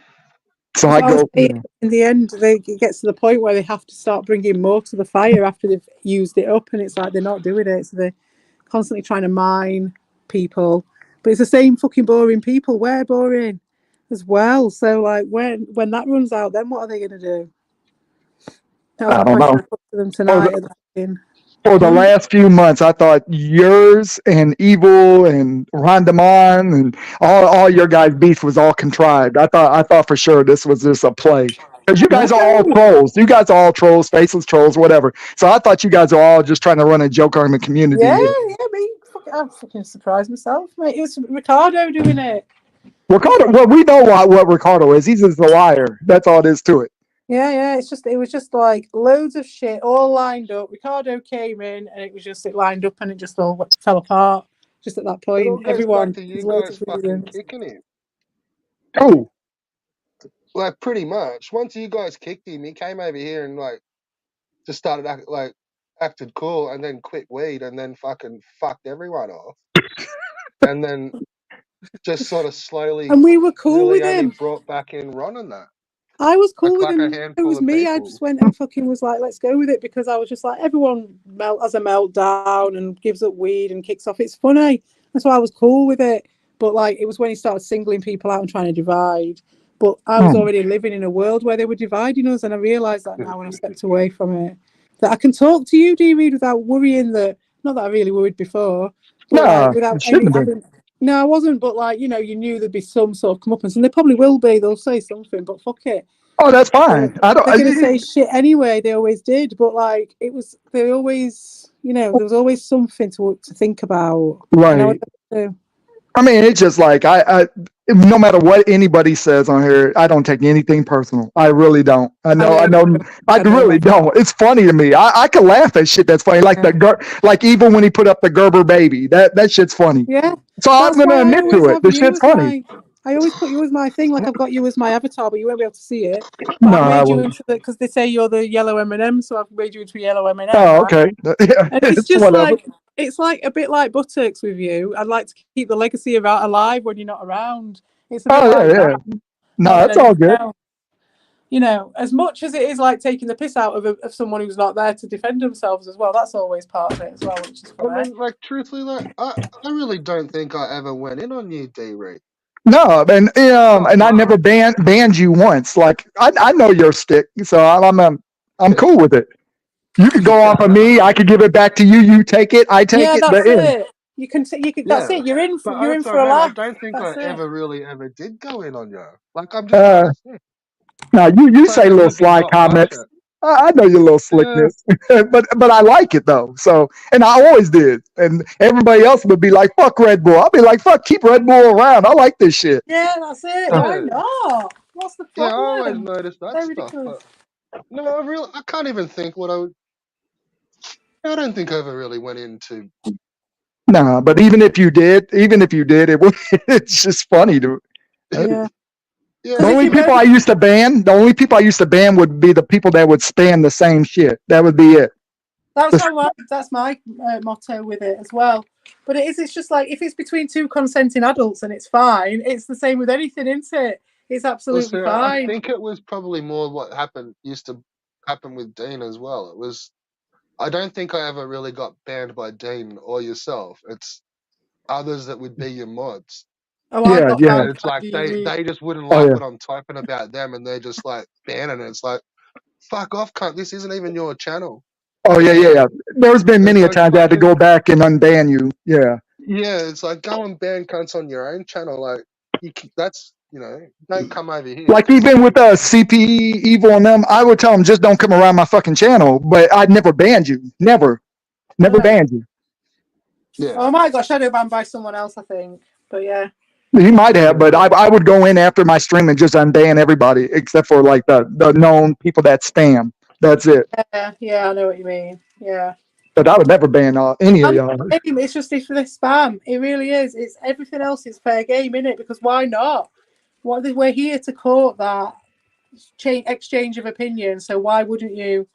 So I go. In the end, it gets to the point where they have to start bringing more to the fire after they've used it up, and it's like they're not doing it. So they're constantly trying to mine people, but it's the same fucking boring people. We're boring as well. So like when that runs out, then what are they going to do? I don't know. I put to them tonight. For the last few months, I thought yours and Evil and Rondamon and all your guys' beef was all contrived. I thought for sure this was just a play. Because you guys are all trolls. You guys are all trolls, faceless trolls, whatever. So I thought you guys are all just trying to run a joke on the community. Yeah, I'm fucking surprised myself, mate. It was Ricardo doing it. Ricardo, well, we know what Ricardo is. He's just a liar. That's all it is to it. Yeah. It was just like loads of shit all lined up. Ricardo came in and it lined up and it just all fell apart. Just at that point, everyone. You guys fucking kicking him. Oh. Like pretty much. Once you guys kicked him, he came over here and like just started acted cool and then quit weed and then fucking fucked everyone off. And then just sort of slowly. And we were cool with him. Brought back in Ron and that. I was cool with him. It was me. I just went and fucking was like, let's go with it because I was just like, everyone has a meltdown and gives up weed and kicks off. It's funny. That's why I was cool with it. But like, it was when he started singling people out and trying to divide. But I was already living in a world where they were dividing us, and I realised that now when I stepped away from it, that I can talk to you, D-Read, without worrying that. Not that I really worried before. But like, without any. No, I wasn't, but like, you knew there'd be some sort of comeuppance, and there probably will be. They'll say something, but fuck it. Oh, that's fine. They're going to say shit anyway. They always did, but like, there was always something to think about. Right. I mean, it's just like no matter what anybody says on here, I don't take anything personal. I really don't. I know, I really don't. It's funny to me. I can laugh at shit that's funny, like like even when he put up the Gerber baby, that shit's funny. Yeah. So I'm gonna admit to it. The shit's funny. I always put you as my thing, like I've got you as my avatar, but you won't be able to see it. But No, I've I made you won't. into because they say you're the yellow M&M, so I've made you into a yellow M&M. Oh, okay. Yeah, And it's just whatever. like it's like a bit like buttocks with you. I'd like to keep the legacy of alive when you're not around. It's a bit like that. No, that's all good. You know, as much as it is like taking the piss out of someone who's not there to defend themselves as well, that's always part of it as well, which is funny. I mean, like, truthfully, like, I really don't think I ever went in on you, D-Reed. No, and I never banned you once. Like I know your stick, so I'm cool with it. You could go off of me. I could give it back to you. You take it. I take it. That's it. You can. That's it. You're in for a laugh. I don't think That's I it. ever did go in on you. Like, I'm just. No, you say little sly comments. I know your little slickness, but I like it though. So, and I always did. And everybody else would be like, "Fuck Red Bull." I'll be like, "Fuck, keep Red Bull around. I like this shit." Yeah, that's it. Why not? What's the problem? Yeah, I always noticed that stuff. But no, I can't even think what I would. I don't think I ever really went into. No, but even if you did, it was. It's just funny to. Yeah. The only people I used to ban would be the people that would spam the same shit. That would be it. That's my motto with it as well. But it's just like if it's between two consenting adults and it's fine, it's the same with anything, isn't it? It's absolutely fine. I think it was probably more what used to happen with Dean as well. It was. I don't think I ever really got banned by Dean or yourself. It's others that would be your mods. Oh, yeah. It's like they just wouldn't like what I'm typing about them, and they're just like banning it. It's like, fuck off, cunt. This isn't even your channel. Oh yeah. There's been many a times I had to go back and unban you. Yeah. Yeah, it's like go and ban cunts on your own channel. Like don't come over here. Like even with CP Evil and them, I would tell them just don't come around my fucking channel. But I'd never banned you. Never banned you. Yeah. Oh my gosh, shadow banned by someone else, I think. But yeah. He might have, but I would go in after my stream and just unban everybody except for like the known people that spam. That's it. Yeah, I know what you mean. Yeah. But I would never ban any of y'all. It's just if they spam. It really is. It's everything else is fair game, innit? Because why not? We're here to court that exchange of opinion. So why would you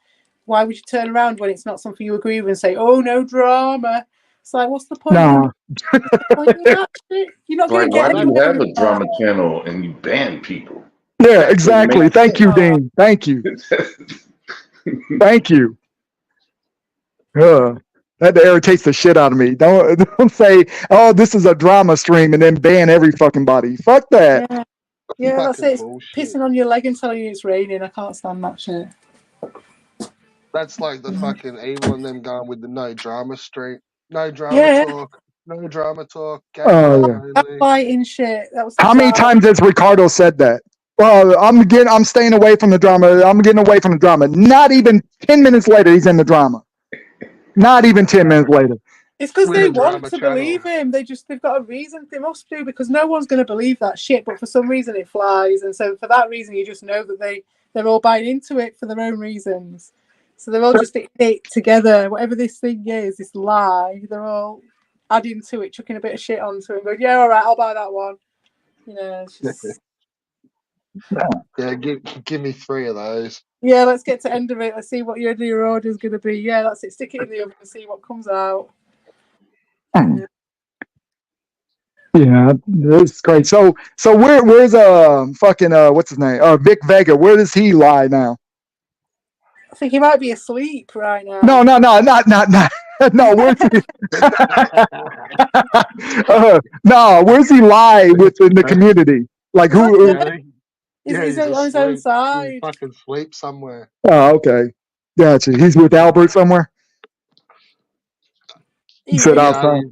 turn around when it's not something you agree with and say, "Oh, no drama"? It's like, what's the point? No. You're not going to get why do you have a drama channel and you ban people? Yeah, exactly. Thank you, Dean. Thank you. Thank you. That irritates the shit out of me. Don't say, "Oh, this is a drama stream," and then ban every fucking body. Fuck that. Yeah, that's it. It's pissing on your leg and telling you it's raining. I can't stand that shit. That's like the fucking Evil and them going with the no drama stream. No drama talk. No drama talk. Fighting shit. How many times has Ricardo said that? Well, I'm staying away from the drama. I'm getting away from the drama. Not even 10 minutes later, he's in the drama. Not even 10 minutes later. It's because they want to believe him. They've got a reason. They must do, because no one's going to believe that shit. But for some reason, it flies, and so for that reason, you just know that they're all buying into it for their own reasons. So they're all just in it together. Whatever this thing is, this lie, they're all adding to it, chucking a bit of shit onto it, and going, "Yeah, all right, I'll buy that one." You know, it's just. Yeah, give me 3 of those. Yeah, let's get to the end of it. Let's see what your order is going to be. Yeah, that's it. Stick it in the oven and see what comes out. Yeah, that's great. So where's fucking what's his name? Vic Vega. Where does he lie now? I think he might be asleep right now. No, not. No, where's he? No, where's he lie within the community? Like who? He's on his own side. He's fucking sleep somewhere. Oh, okay. Gotcha. He's with Albert somewhere. He said outside.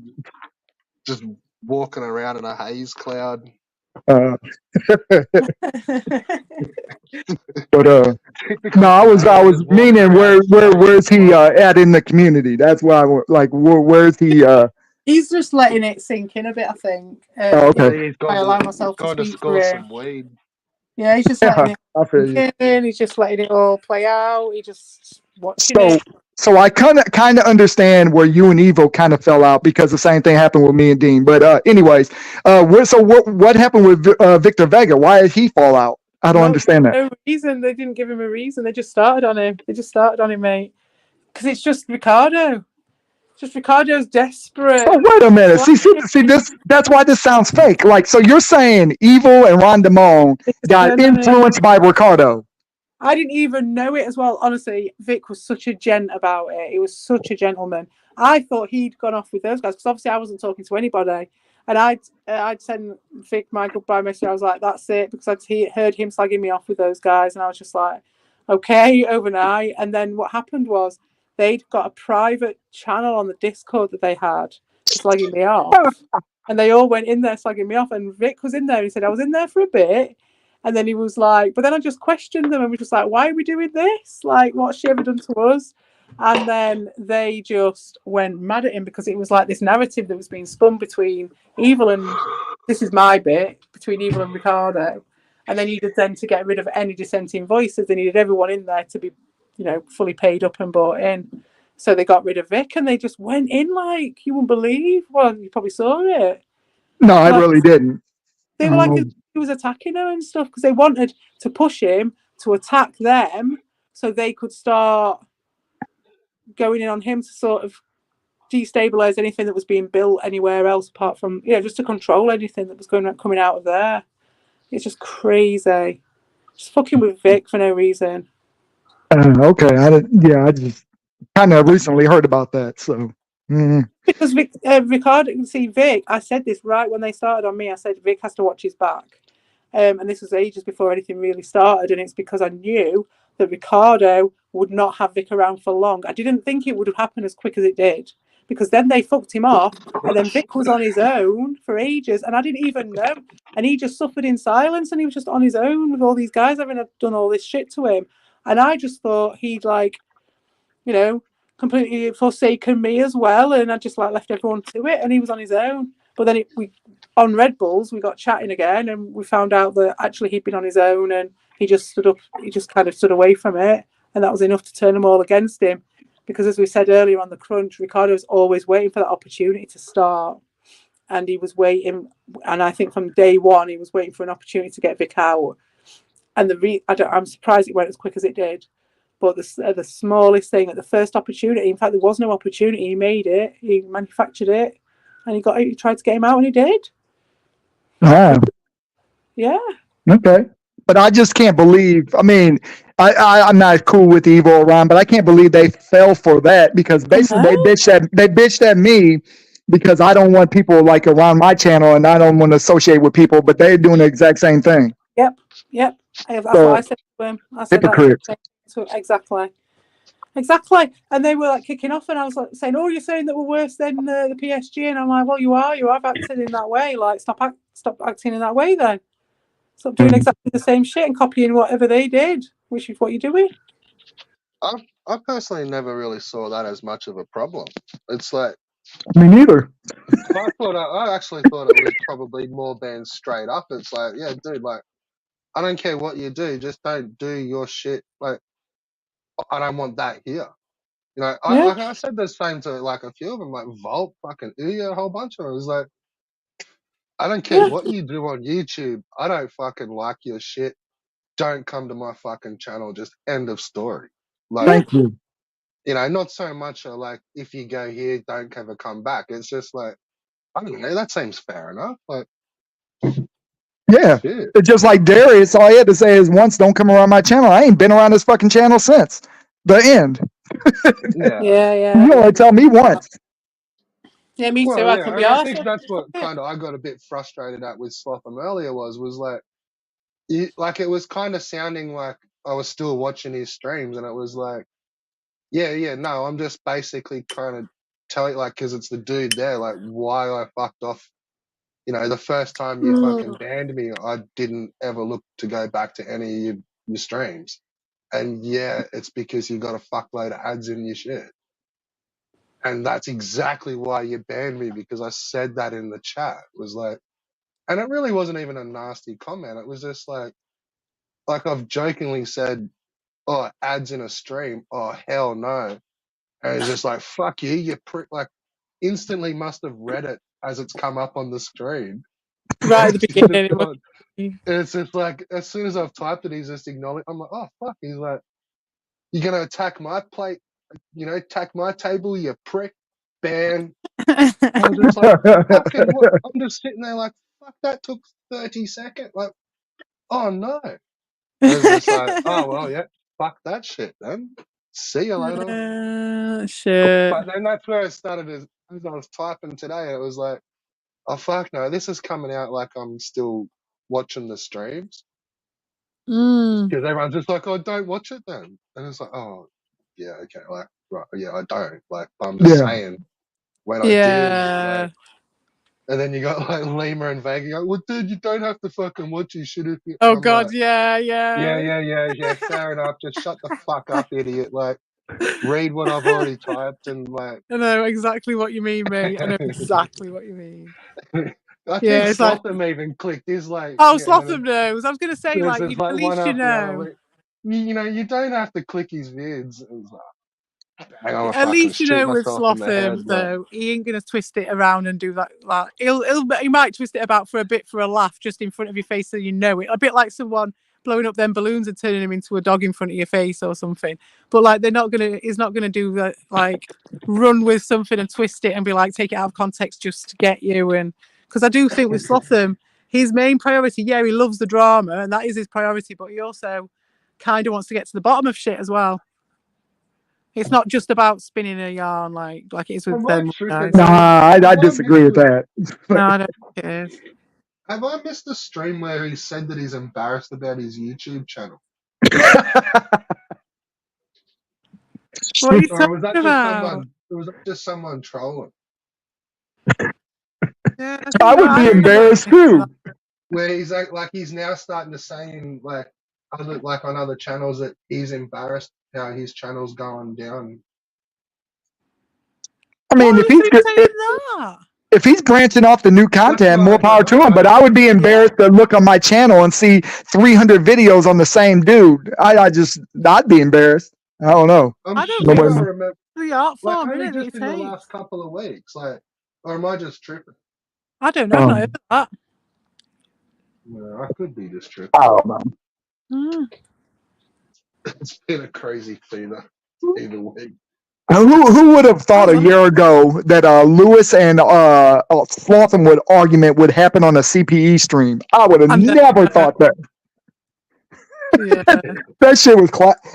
Just walking around in a haze cloud. But no, I was meaning where's he at in the community? That's why where's he He's just letting it sink in a bit, I think. Oh, okay. Yeah, he's I gone allow to myself to speak score for him. some weed. Yeah, he's just letting Yeah, it I feel you. sink in. He's just letting it all play out. He's just watching So, it. so I kind of understand where you and Evo kind of fell out because the same thing happened with me and Dean. But anyways, what happened with Victor Vega? Why did he fall out? I don't understand that. No reason. They didn't give him a reason. They just started on him. They just started on him, mate. Because it's just Ricardo. Just Ricardo's desperate. So wait a minute. See this. That's why this sounds fake. Like, so you're saying Evil and Ron Damone got influenced by Ricardo? I didn't even know it as well. Honestly, Vic was such a gent about it. He was such a gentleman. I thought he'd gone off with those guys because obviously I wasn't talking to anybody. And I'd send Vic my goodbye message. I was like, that's it, because I'd heard him slagging me off with those guys. And I was just like, okay, overnight. And then what happened was they'd got a private channel on the Discord that they had slagging me off. And they all went in there slagging me off. And Vic was in there. He said, I was in there for a bit. And then he was like, but then I just questioned them and we just like, why are we doing this? Like, what's she ever done to us? And then they just went mad at him because it was like this narrative that was being spun between Evil and, this is my bit, between Evil and Ricardo. And they needed then to get rid of any dissenting voices. They needed everyone in there to be, fully paid up and bought in. So they got rid of Vic and they just went in like you wouldn't believe. Well, you probably saw it. No, I really didn't. They were like, he was attacking her and stuff because they wanted to push him to attack them so they could start going in on him to sort of destabilize anything that was being built anywhere else apart from, just to control anything that was coming out of there. It's just crazy. Just fucking with Vic for no reason. Okay, I just kind of recently heard about that, so. Because Ricardo, see, Vic, I said this right when they started on me. I said Vic has to watch his back. And this was ages before anything really started. And it's because I knew that Ricardo would not have Vic around for long. I didn't think it would have happened as quick as it did. Because then they fucked him off. And then Vic was on his own for ages. And I didn't even know. And he just suffered in silence. And he was just on his own with all these guys having done all this shit to him. And I just thought he'd completely forsaken me as well, and I just left everyone to it, and he was on his own. But then on Red Bulls we got chatting again, and we found out that actually he'd been on his own, and he just kind of stood away from it, and that was enough to turn them all against him. Because as we said earlier on the Crunch, Ricardo's always waiting for that opportunity to start, and he was waiting, and I think from day one he was waiting for an opportunity to get Vic out. And I'm surprised it went as quick as it did. But the smallest thing at the first opportunity, in fact, there was no opportunity. He made it, he manufactured it, and he tried to get him out, and he did. Yeah. Okay. But I just can't believe. I mean, I'm not cool with Evil or Ron, but I can't believe they fell for that because basically they bitched at me because I don't want people like around my channel, and I don't want to associate with people, but they're doing the exact same thing. Yep. That's what I said to him. I said hypocrites. Exactly. And they were kicking off, and I was saying, "Oh, you're saying that we're worse than the PSG?" And I'm like, "Well, you have acted in that way. Stop acting in that way then. Stop doing exactly the same shit and copying whatever they did, which is what you're doing." I personally never really saw that as much of a problem. It's like me neither. I actually thought it was probably more banned straight up. It's like, yeah, dude, I don't care what you do, just don't do your shit. I don't want that here. I said the same to a few of them, Volt, fucking Ouya, a whole bunch of them. It was like, I don't care what you do on YouTube. I don't fucking like your shit. Don't come to my fucking channel. Just end of story. Thank you. Not so much if you go here, don't ever come back. It's just I don't know. That seems fair enough. Yeah. Shit. It's just like Darius. All he had to say is once, don't come around my channel. I ain't been around this fucking channel since the end. Yeah. You only tell me once. Yeah, me too. I think that's what kind of I got a bit frustrated at with Slotham earlier was it was kind of sounding like I was still watching his streams, and it was like, no, I'm just basically trying to tell you, because it's the dude there, why I fucked off. The first time you fucking banned me, I didn't ever look to go back to any of your streams. And yeah, it's because you got a fuckload of ads in your shit. And that's exactly why you banned me, because I said that in the chat. It was like, and it really wasn't even a nasty comment. It was just like I've jokingly said, "Oh, ads in a stream? Oh, hell no!" And it's just like, "Fuck you, you prick!" Like, instantly must have read it as it's come up on the screen. Right at the He's just beginning. It was- gone- It's just like, as soon as I've typed it, he's just acknowledged. I'm like, "Oh fuck!" He's like, "You're gonna attack my plate? Attack my table, you prick!" Ban. I was just like, fucking what? I'm just sitting there like, fuck, that took 30 seconds. Like, oh no. It was just like, oh well, yeah, fuck that shit then. See you later. Shit. But then that's where it started as I was typing today. It was like, oh fuck no, this is coming out like I'm still watching the streams. Mm. Because everyone's just like, oh, don't watch it then. And it's like, oh, yeah, okay, like, right, yeah, I don't. Like, I'm just saying when I did. Yeah. Like, and then you got like Lima and Vega go, well, dude, you don't have to fucking watch. You should have. Oh I'm God, like, yeah. yeah. Fair enough. Just shut the fuck up, idiot. Like, read what I've already typed and like. I know exactly what you mean, mate. I know exactly what you mean. I Yeah, think it's like- Slotham even clicked. He's like, Oh, Slotham knows. I was gonna say, this like, is you, like at least one you after the other. know. Like, you don't have to click his vids. It was like, hang on, At least you shoot know with myself in the head, Slotham, though, he ain't gonna twist it around and do that. Like, he might twist it about for a bit for a laugh, just in front of your face, so you know it. A bit like someone blowing up them balloons and turning him into a dog in front of your face or something. But like, he's not gonna do that. Like, run with something and twist it and be like, take it out of context just to get you. And because I do think with Slotham, his main priority, yeah, he loves the drama and that is his priority, but he also kind of wants to get to the bottom of shit as well. It's not just about spinning a yarn like it is with them guys. Nah, I disagree with that. No, I don't think it is. Have I missed a stream where he said that he's embarrassed about his YouTube channel? What are you Or was that talking just about? someone trolling? Yeah, I would be embarrassed too. Where he's like he's now starting to say in like on other channels that he's embarrassed how his channel's going down. I mean, Why if are you he's saying that? if he's branching off to new content, more power to him. But I would be embarrassed to look on my channel and see 300 videos on the same dude. I'd be embarrassed. I don't know. I don't Nobody- think I remember, the art like form, only innit, just that in it the takes. last couple of weeks, like, or am I just tripping? I don't know. I've not heard of that. No, I could be just tripping. I don't know. Mm. It's been a crazy feeder either week. Who would have thought a year ago that Lewis and Slotham argument would happen on a CPE stream? I would have never thought that. Yeah. That shit was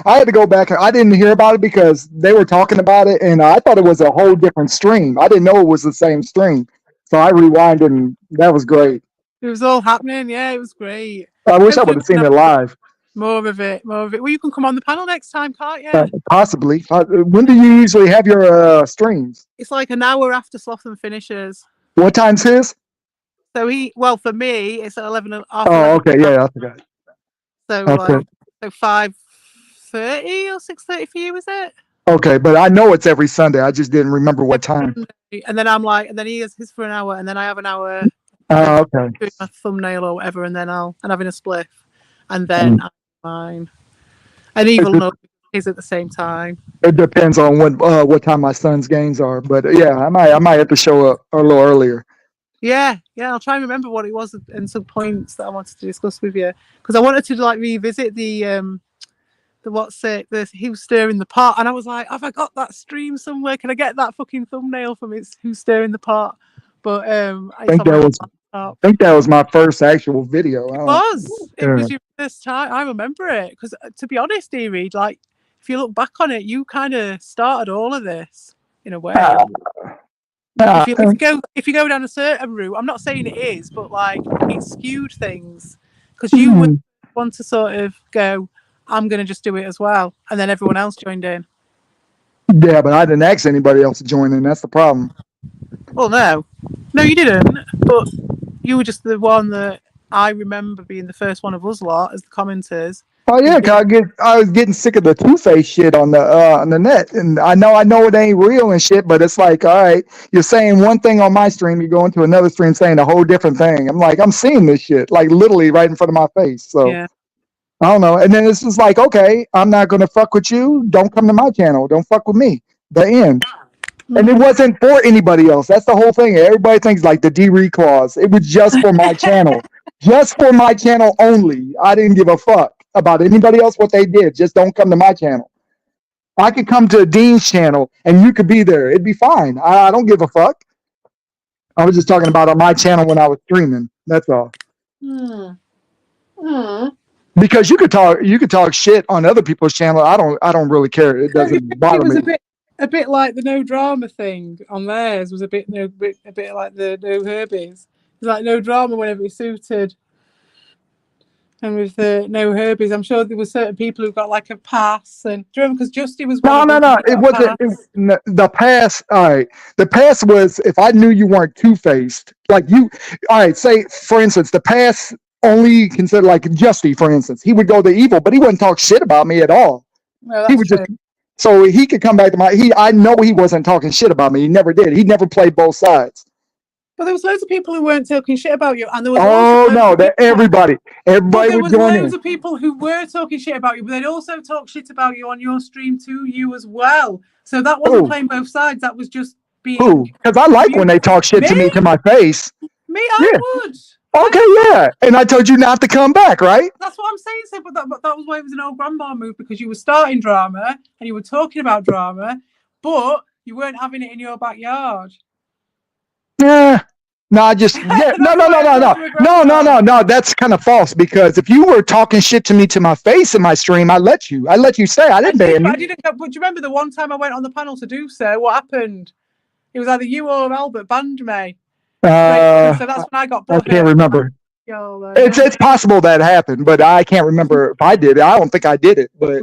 I had to go back and I didn't hear about it because they were talking about it and I thought it was a whole different stream. I didn't know it was the same stream. So I rewinded and that was great. It was all happening. Yeah, it was great. I wish I would have seen it live. More of it. Well, you can come on the panel next time, can't you? Possibly. When do you usually have your streams? It's like an hour after Slotham finishes. What time's his? So for me, it's at 11. Oh, okay. Yeah, I forgot. So Okay. so 5:30 or 6:30 for you, is it? Okay, but I know it's every Sunday. I just didn't remember what time. And then I'm like, and then he has his for an hour, and then I have an hour Oh, okay. doing my thumbnail or whatever, and then I'm having a spliff, and then I'm fine. And Evil knows is at the same time. It depends on what time my son's games are, but yeah, I might have to show up a little earlier. Yeah, I'll try and remember what it was and some points that I wanted to discuss with you because I wanted to like revisit the Who's Stirring the Pot, and I was like, have I got that stream somewhere? Can I get that fucking thumbnail from It's Who's Stirring the Pot? But I think that was my first actual video. It was your first time. I remember it because, to be honest, E-Reed, like if you look back on it, you kind of started all of this in a way. If you go down a certain route, I'm not saying it is, but like it skewed things because you would want to sort of go, I'm going to just do it as well, and then everyone else joined in. Yeah, but I didn't ask anybody else to join in. That's the problem. Well, no, you didn't. But you were just the one that I remember being the first one of us lot as the commenters, Oh yeah, 'cause I was getting sick of the Two-Face shit on the net, and I know it ain't real and shit, but it's like, all right, you're saying one thing on my stream, you go into another stream saying a whole different thing. I'm like, I'm seeing this shit like literally right in front of my face. So Yeah. I don't know. And then it's just like, okay, I'm not gonna fuck with you. Don't come to my channel. Don't fuck with me. The end. And it wasn't for anybody else. That's the whole thing. Everybody thinks like the D-Read clause. It was just for my channel. Just for my channel only. I didn't give a fuck about anybody else what they did. Just don't come to my channel. I could come to Dean's channel and you could be there. It'd be fine. I don't give a fuck. I was just talking about on my channel when I was streaming. That's all. Because you could talk shit on other people's channel. I don't really care. It doesn't bother was me. a bit like the no drama thing on theirs was a bit like the no herbies. It's like no drama whenever it suited. And with the no herbies, I'm sure there were certain people who got like a pass. And do you remember? Because Justy was one No. of them who It got a wasn't pass. the pass. All right. The pass was if I knew you weren't two-faced. Like you. All right. Say for instance, the pass only considered like Justy, for instance. He would go to evil, but he wouldn't talk shit about me at all. No, He that's would true. just. So he could come back to I know he wasn't talking shit about me. He never did. He never played both sides. But there was loads of people who weren't talking shit about you, and there was Oh also no, loads of that people, everybody but there would was join loads in. of people who were talking shit about you, but they'd also talk shit about you on your stream to you as well. So that wasn't Who? playing both sides. That was just being Who? Because I like when they talk shit to me to my face. Me, I Yeah. would. Okay, yeah. And I told you not to come back, right? That's what I'm saying. So, but that was why it was an old grandma move, because you were starting drama and you were talking about drama, but you weren't having it in your backyard. Yeah. No, I just yeah. No. That's kind of false because if you were talking shit to me to my face in my stream, I let you stay. I didn't ban I you. didn't. But do you remember the one time I went on the panel to do so? What happened? It was either you or Albert banned me. So that's when I got. I can't remember. YOLO. It's possible that happened, but I can't remember if I did it. I don't think I did it, but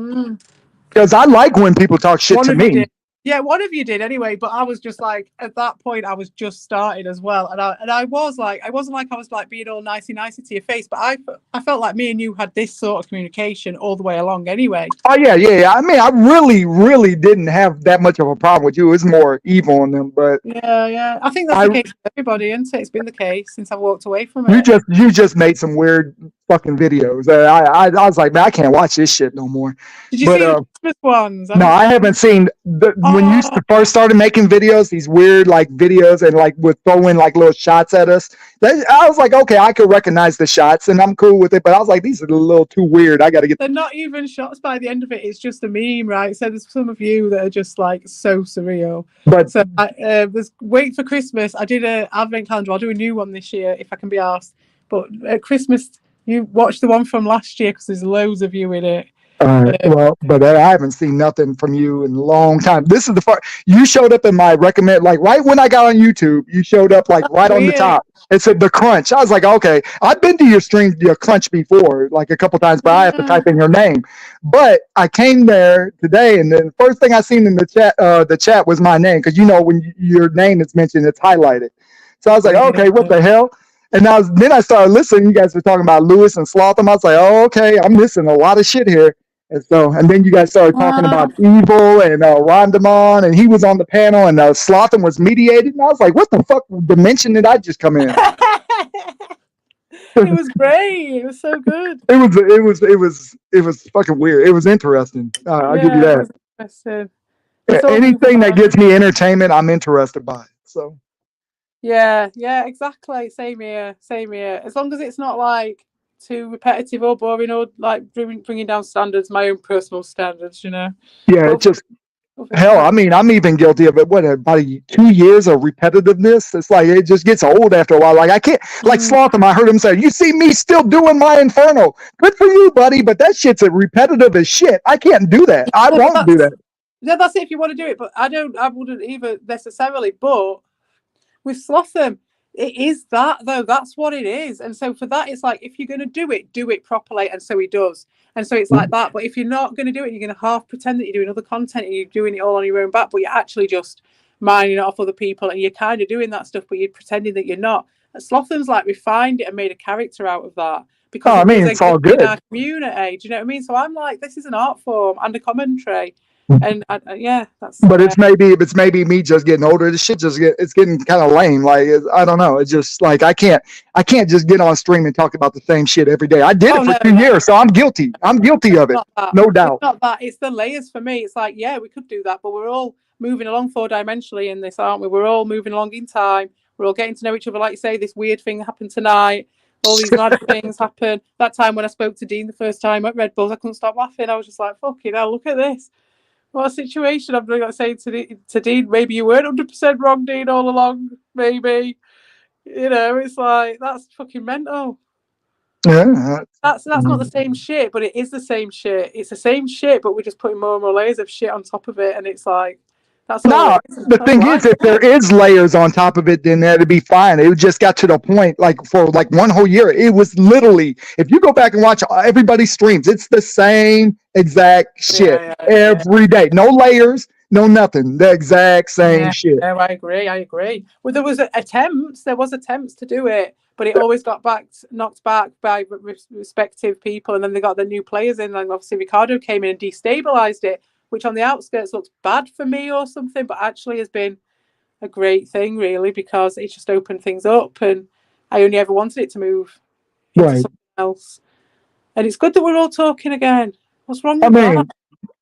because I like when people talk shit to me. Yeah, one of you did anyway, but I was just like, at that point, I was just started as well. And I was like, I wasn't like I was like being all nicey to your face, but I felt like me and you had this sort of communication all the way along anyway. Oh, yeah. I mean, I really didn't have that much of a problem with you. It was more evil in them, but... Yeah. I think that's the case for everybody, isn't it? It's been the case since I've walked away from it. You just made some weird fucking videos. I was like, man, I can't watch this shit no more. Did you see the Christmas ones? No, I haven't seen when you first started making videos, these weird like videos and like would throw in like little shots at us. I was like, okay, I could recognize the shots and I'm cool with it, but I was like, these are a little too weird. I got to get. They're not even shots by the end of it. It's just a meme, right? So there's some of you that are just like so surreal. But so there's Wait for Christmas. I did an advent calendar. I'll do a new one this year if I can be asked. But at Christmas, you watch the one from last year because there's loads of you in it. Well, but I haven't seen nothing from you in a long time. This is the part you showed up in my recommend, like right when I got on YouTube, you showed up like right on the top. It said the crunch. I was like, okay, I've been to your stream, your crunch before, like a couple times, but I have to type in your name. But I came there today, and the first thing I seen in the chat was my name, because you know when your name is mentioned, it's highlighted. So I was like, okay, what the hell? And then I started listening. You guys were talking about Lewis and Slotham. I was like, oh, okay, I'm missing a lot of shit here. And then you guys started talking about Evil and Rondamon, and he was on the panel, and Slotham was mediated. And I was like, what the fuck dimension did I just come in? It was great. It was so good. It was fucking weird. It was interesting. I'll give you that. Anything that gives me entertainment, I'm interested by it. So. Yeah, exactly. Same here. As long as it's not like too repetitive or boring or like bringing down standards, my own personal standards, you know. Yeah, it just hell. I mean, I'm even guilty of it. What, about 2 years of repetitiveness? It's like it just gets old after a while. Like I can't, like Slotham. I heard him say, "You see me still doing my Inferno? Good for you, buddy." But that shit's repetitive as shit. I can't do that. I won't do that. Yeah, that's it if you want to do it. But I wouldn't either necessarily. But with Slotham, it is that though. That's what it is. And so for that, it's like if you're going to do it properly. And so he does. And so it's like that. But if you're not going to do it, you're going to half pretend that you're doing other content and you're doing it all on your own back, but you're actually just mining it off other people and you're kind of doing that stuff, but you're pretending that you're not. And Slotham's like refined it and made a character out of that because I it mean, does it's all exist in good. our community. Do you know what I mean? So I'm like, this is an art form and a commentary, and yeah, that's. But it's maybe me just getting older. This shit it's getting kind of lame. Like I don't know. It's just like I can't just get on stream and talk about the same shit every day. I did it for 2 years, so I'm guilty. I'm guilty of it, no doubt. It's not that. It's the layers for me. It's like, yeah, we could do that, but we're all moving along 4-dimensionally in this, aren't we? We're all moving along in time. We're all getting to know each other. Like you say, this weird thing happened tonight. All these mad things happen. That time when I spoke to Dean the first time at Red Bulls, I couldn't stop laughing. I was just like, fucking hell, look at this. What a situation. I'm like saying to Dean, maybe you weren't 100% wrong, Dean, all along. Maybe. You know, it's like, that's fucking mental. Yeah. That's not the same shit, but it is the same shit. It's the same shit, but we're just putting more and more layers of shit on top of it, and it's like, that's all. No, the thing is, if there is layers on top of it, then that'd be fine. It just got to the point, like for like one whole year, it was literally, if you go back and watch everybody's streams, it's the same exact shit every day. No layers, no nothing. The exact same shit. Yeah, I agree. Well, there was attempts to do it, but it always got knocked back by respective people, and then they got the new players in, and obviously Ricardo came in and destabilized it, which on the outskirts looks bad for me or something, but actually has been a great thing, really, because it just opened things up, and I only ever wanted it to move into something else. And it's good that we're all talking again. What's wrong with that?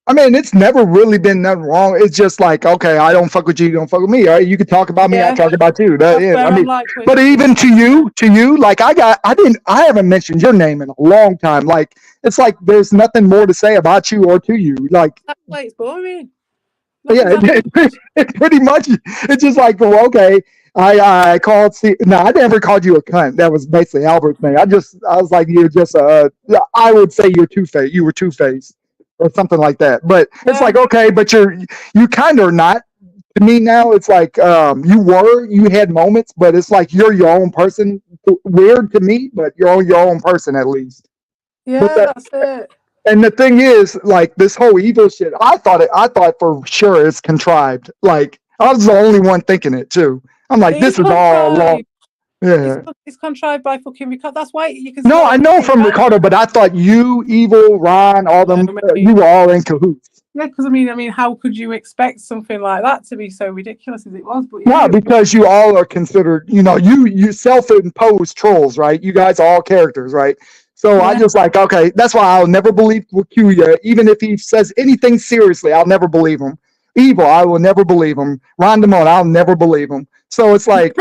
I mean, it's never really been nothing wrong. It's just like, okay, I don't fuck with you, you don't fuck with me. Right? You can talk about me, I talk about you. I mean, but even to you, like I haven't mentioned your name in a long time. Like it's like there's nothing more to say about you or to you. Like it's boring. Yeah, it pretty much. It's just like, well, okay. I called. No, I never called you a cunt. That was basically Albert's name. I was like, you're just I would say you're two-faced. You were two-faced or something like that. But it's like, okay, but you kind of not. To me now, it's like you had moments, but it's like you're your own person. Weird to me, but you're your own person at least. Yeah, that's it. And the thing is, like this whole evil shit, I thought for sure it's contrived. Like I was the only one thinking it too. I'm like, this is all wrong. Yeah. It's contrived by fucking Ricardo. That's why you can. No, I know from Ricardo, but I thought you, Evil, Ron, all them, you were all in cahoots. Yeah, because I mean, how could you expect something like that to be so ridiculous as it was? But no, because you all are considered, you self-imposed trolls, right? You guys are all characters, right? So I just like, okay, that's why I'll never believe Wakuya. Even if he says anything seriously, I'll never believe him. Evil, I will never believe him. Ron Damone, I'll never believe him. So it's like,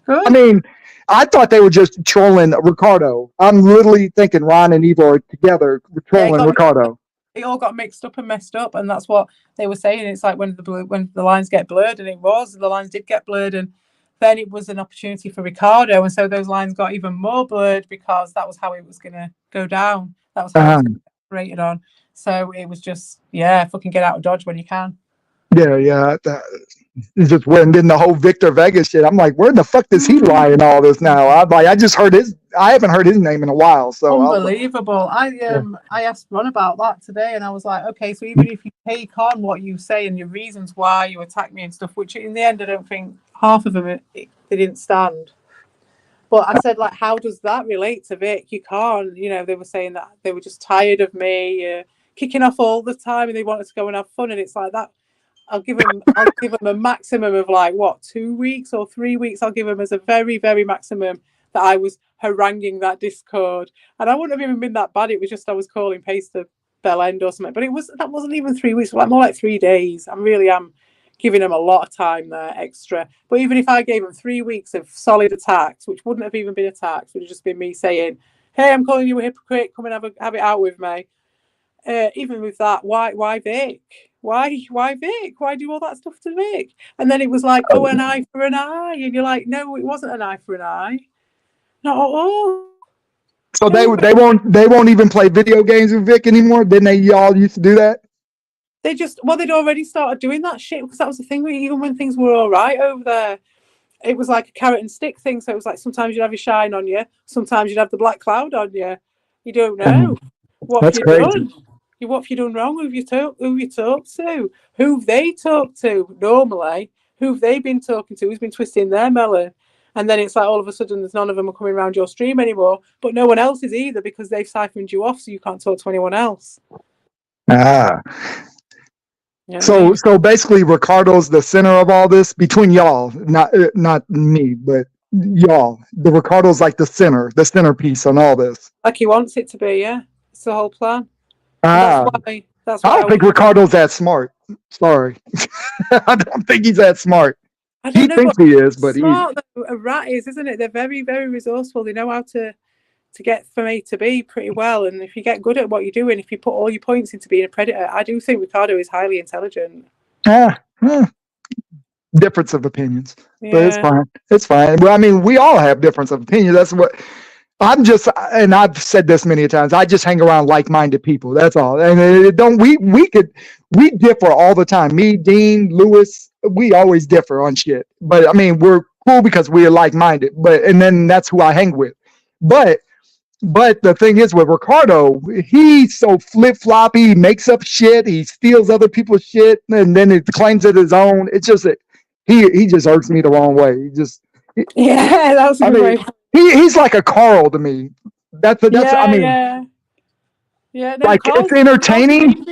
I mean, I thought they were just trolling Ricardo. I'm literally thinking Ron and Evil are together trolling Ricardo. It all got mixed up and messed up, and that's what they were saying. It's like when the lines get blurred, and the lines did get blurred, and then it was an opportunity for Ricardo, and so those lines got even more blurred because that was how it was going to go down. That was how it was rated on. So it was just, fucking get out of Dodge when you can. Yeah. It's just when then the whole Victor Vegas shit. I'm like, where the fuck does he lie in all this now? I'm like, I haven't heard his name in a while. So unbelievable. I asked Ron about that today, and I was like, okay, so even if you take on what you say and your reasons why you attack me and stuff, which in the end I don't think half of them they didn't stand. But I said, like, how does that relate to Vic? You can't. They were saying that they were just tired of me kicking off all the time, and they wanted to go and have fun, and it's like that. I'll give them a maximum of 2 weeks or 3 weeks. I'll give them as a very, very maximum that I was haranguing that Discord, and I wouldn't have even been that bad. It was just I was calling paste to Bell End or something, but that wasn't even 3 weeks. More like 3 days. I really am giving them a lot of time there extra. But even if I gave them 3 weeks of solid attacks, which wouldn't have even been attacks, would have just been me saying, "Hey, I'm calling you a hypocrite. Come and have it out with me." Even with that, why Vic? Why Vic? Why do all that stuff to Vic? And then it was like, oh, an eye for an eye, and you're like, no, it wasn't an eye for an eye, not at all. So they won't even play video games with Vic anymore. Didn't they all used to do that? They'd already started doing that shit, because that was the thing. Even when things were all right over there, it was like a carrot and stick thing. So it was like sometimes you'd have your shine on you, sometimes you'd have the black cloud on you. You don't know what have you done. What have you done wrong? Who you talked to? Who've they talked to? Normally, who've they been talking to? Who's been twisting their melon? And then it's like all of a sudden there's none of them are coming around your stream anymore, but no one else is either because they've siphoned you off, so you can't talk to anyone else. Ah. You know what I mean? So basically, Ricardo's the center of all this between y'all, not me, but y'all. The Ricardo's like the centerpiece on all this. Like he wants it to be, yeah. It's the whole plan. Ah, That's I why don't think Ricardo's that smart. Sorry, I don't think he's that smart. I don't He know, thinks but he is, but smart though, a rat is, isn't it? They're very, very resourceful. They know how to get from A to B pretty well. And if you get good at what you're doing, if you put all your points into being a predator, I do think Ricardo is highly intelligent. difference of opinions, Yeah. but it's fine. It's fine. Well, I mean, we all have difference of opinions. That's what I'm just, and I've said this many times. I just hang around like-minded people. That's all. And we differ all the time. Me, Dean, Lewis, we always differ on shit. But I mean, we're cool because we are like-minded. And then that's who I hang with. But the thing is with Ricardo, he's so flip-floppy, he makes up shit, he steals other people's shit, and then he claims it his own. It's just he just irks me the wrong way. Yeah, that's a good way. He's like a Carl to me. That's yeah, I mean, no, like Carl's, it's entertaining.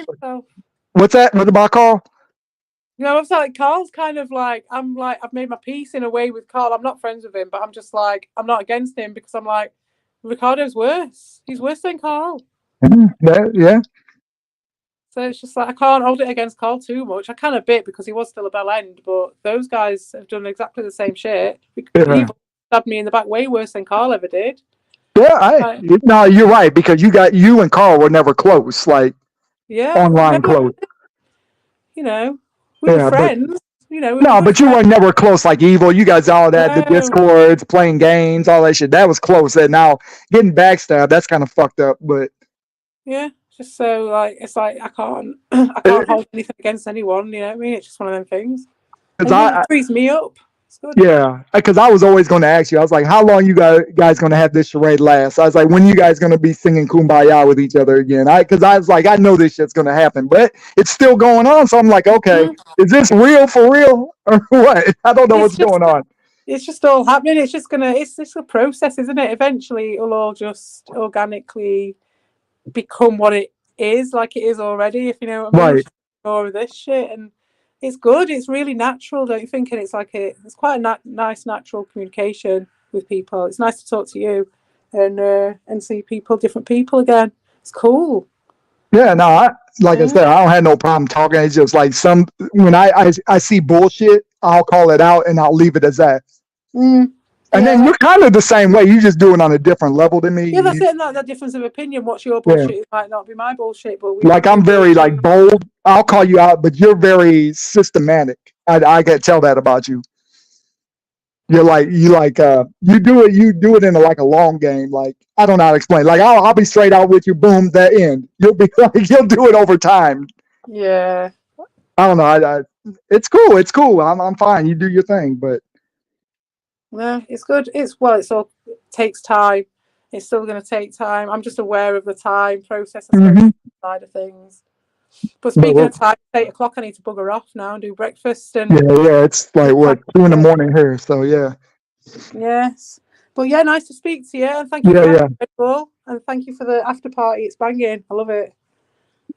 What's that? What about Carl? No, I was like, Carl's kind of like, I've made my peace in a way with Carl. I'm not friends with him, but I'm just like, I'm not against him because I'm like, Ricardo's worse. He's worse than Carl. Yeah. So it's just like, I can't hold it against Carl too much. I can a bit because he was still a bell end, but those guys have done exactly the same shit. He stabbed me in the back way worse than Carl ever did. Yeah, no, you're right, because you and Carl were never close, like online close. You know, we were friends. But you were never close like Evil. You guys all that, the Discords, playing games, all that shit. That was close. And now getting backstabbed, that's kind of fucked up. But yeah, just so like it's like I can't hold anything against anyone. You know what I mean? It's just one of them things. It frees me up. It's good. Yeah, because I was always going to ask you. I was like, how long you guys going to have this charade last? I was like, when you guys going to be singing Kumbaya with each other again? Because I was like, I know this shit's going to happen, but it's still going on. So I'm like, okay, is this real for real or what? I don't know what's going on. It's just all happening. It's just it's a process, isn't it? Eventually, it'll all just organically become what it is, like it is already. If you know what I mean. Right. More of this shit and. It's good. It's really natural, don't you think? And it's like it's quite a nice, natural communication with people. It's nice to talk to you and see different people again. It's cool. Yeah, no, I said, I don't have no problem talking. It's just like when I see bullshit, I'll call it out and I'll leave it as that. And then you're kind of the same way. You just do it on a different level than me. Yeah, that's it. That difference of opinion. What's your bullshit? It might not be my bullshit, but I'm very like bold. I'll call you out, but you're very systematic. I can tell that about you. You do it in a long game. Like I don't know how to explain. Like I'll be straight out with you. Boom, that end. You'll be like you'll do it over time. Yeah. I don't know. It's cool. It's cool. I'm fine. You do your thing, but. No, it's good. It all takes time. It's still going to take time. I'm just aware of the time process side of things. But speaking of time, it's 8:00. I need to bugger off now and do breakfast. And yeah, it's like 2 a.m. here. So yeah. Yes, but yeah, nice to speak to you. And thank you for Red Bull, and thank you for the after party. It's banging. I love it.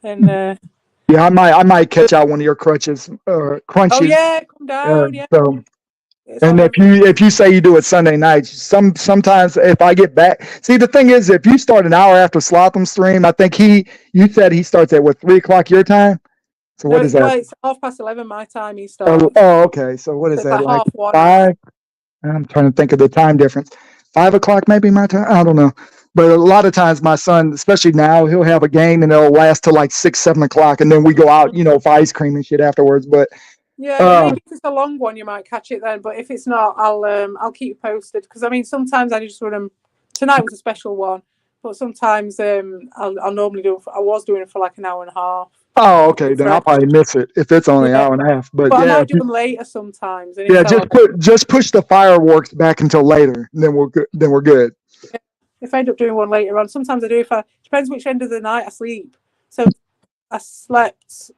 And yeah, I might catch out one of your crunches. Crunches. Oh yeah, come down. Yeah. So. And if you say you do it Sunday nights, sometimes if I get back, see the thing is if you start an hour after Slotham's stream, I think you said he starts at 3:00 your time. So what is that? Well, it's 11:30 my time. He starts. Oh, okay. So what is that? Like 1:30? 5? I'm trying to think of the time difference. 5:00 maybe my time. I don't know. But a lot of times my son, especially now, he'll have a game and it'll last till like 6, 7 o'clock, and then we go out, for ice cream and shit afterwards. But. Yeah, maybe if it's a long one, you might catch it then. But if it's not, I'll keep you posted. Because I mean, sometimes I just run them. Tonight was a special one, but sometimes I'll normally do. I was doing it for like an hour and a half. Oh, okay. Then I'll probably miss it if it's only an hour and a half. But I might do them later sometimes. And just push the fireworks back until later, and then we're good. Yeah. If I end up doing one later on, sometimes I do. Depends which end of the night I sleep. So I slept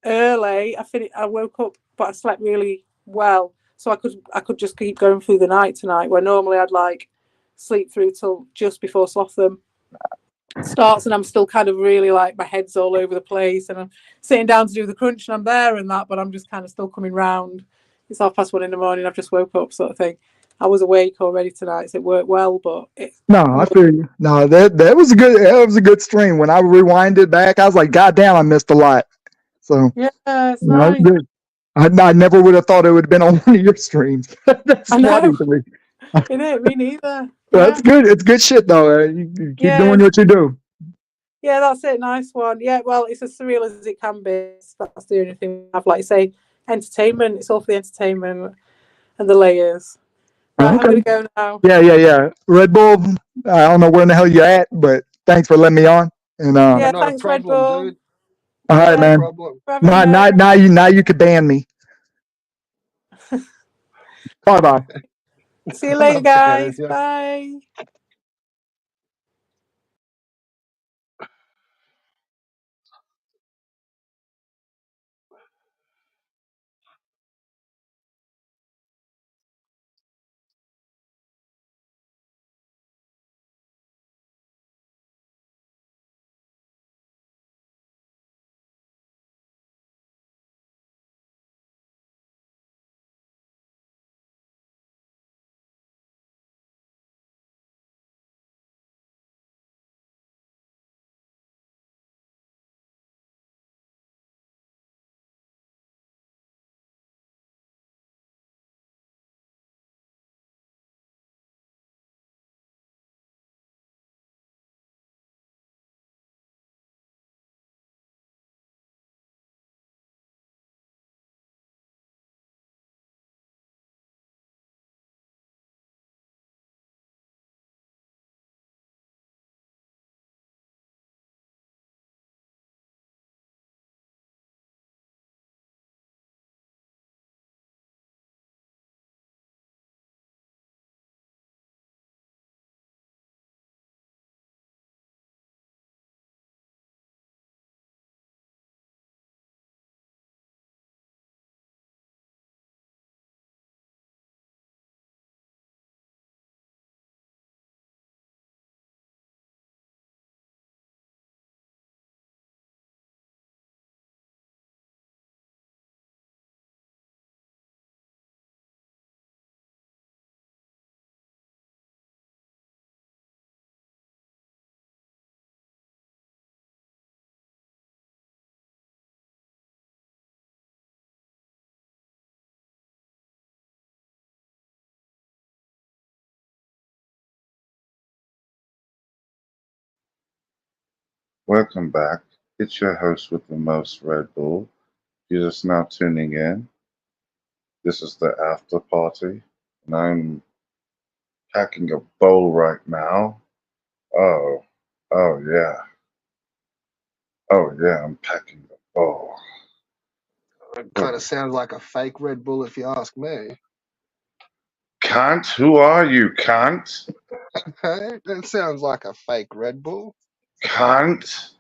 early. I woke up, but I slept really well. so I could just keep going through the night tonight, where normally I'd like sleep through till just before Slotham starts, and I'm still kind of really like my head's all over the place, and I'm sitting down to do the crunch and I'm there and that, but I'm just kind of still coming round. It's 1:30 in the morning. I've just woke up, sort of thing. I was awake already tonight, so it worked well. But no, I feel you. No, that was a good stream. When I rewinded back, I was like, God damn, I missed a lot. So yeah, it's no, nice. it's good. I never would have thought it would have been on one of your streams. That's I know. funny to me. It me neither. That's good. It's good shit though. You keep doing what you do. Yeah, that's it. Nice one. Yeah, well, it's as surreal as it can be. That's the only thing I've, like, say, entertainment. It's all for the entertainment and the layers. Right, Okay. I'm gonna go now. Yeah. Red Bull, I don't know where in the hell you're at, but thanks for letting me on. And Yeah, Not thanks, a Red problem, Bull. dude. all right, Yeah. man. Problem. Now you could ban me. Bye. See you later, Not bad, guys. yeah. Bye. Welcome back. It's your host with the most, Red Bull. You're just now tuning in. This is the after party, and I'm packing a bowl right now. Oh, yeah. Oh yeah, I'm packing a bowl. It kind of sounds like a fake Red Bull, if you ask me. Cunt, who are you, cunt? Hey, that sounds like a fake Red Bull. Cunt.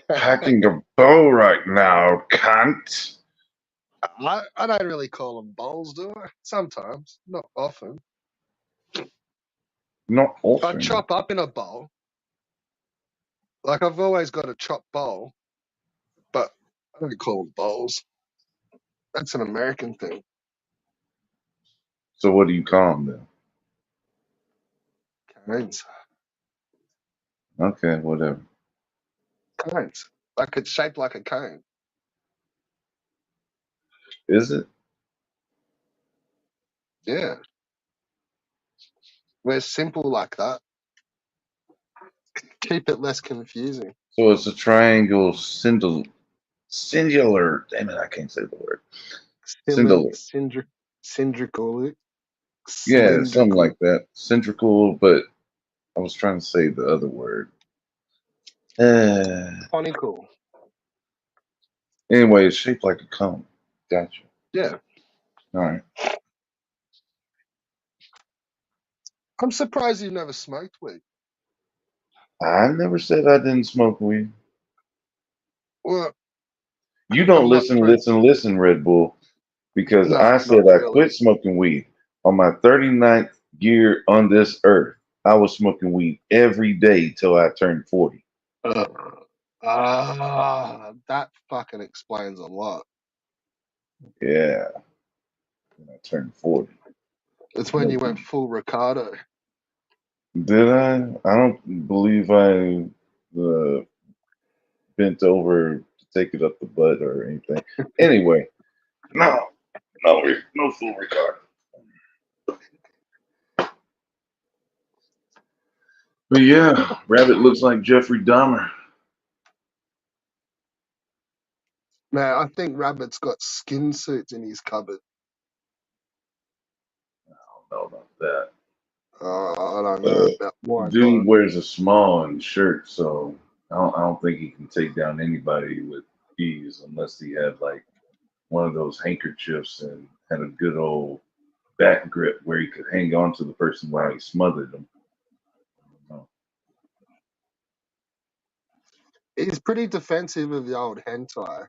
Packing a bowl right now, cunt. I don't really call them bowls, do I? Sometimes, not often. Not I often. chop up in a bowl. Like, I've always got a chopped bowl, but I don't call them bowls. That's an American thing. So what do you call them then? Cones. Okay, whatever. Cones. Like, it's shaped like a cone. Is it? Yeah. We're simple like that. Keep it less confusing. So it's a triangle singular. Damn it, I can't say the word. Singular. Cylindrical. Yeah, something like that. Cylindrical, but I was trying to say the other word. Conical. Anyway, it's shaped like a cone. Gotcha. Yeah. All right. I'm surprised you've never smoked weed. I never said I didn't smoke weed. Well, You don't I'm not listen, Red Bull. because No, I said not I really. quit smoking weed on my 39th year on this earth. I was smoking weed every day till I turned 40. That fucking explains a lot. Yeah, when I turned 40. It's when you went full Ricardo. Did I? I don't believe I bent over to take it up the butt or anything. Anyway, no full Ricardo. But yeah, Rabbit looks like Jeffrey Dahmer. Man, I think Rabbit's got skin suits in his cupboard. I don't know about that. I don't know about why Dude not. wears a small in shirt, so I don't think he can take down anybody with ease unless he had like one of those handkerchiefs and had a good old back grip where he could hang on to the person while he smothered them. He's pretty defensive of the old hentai.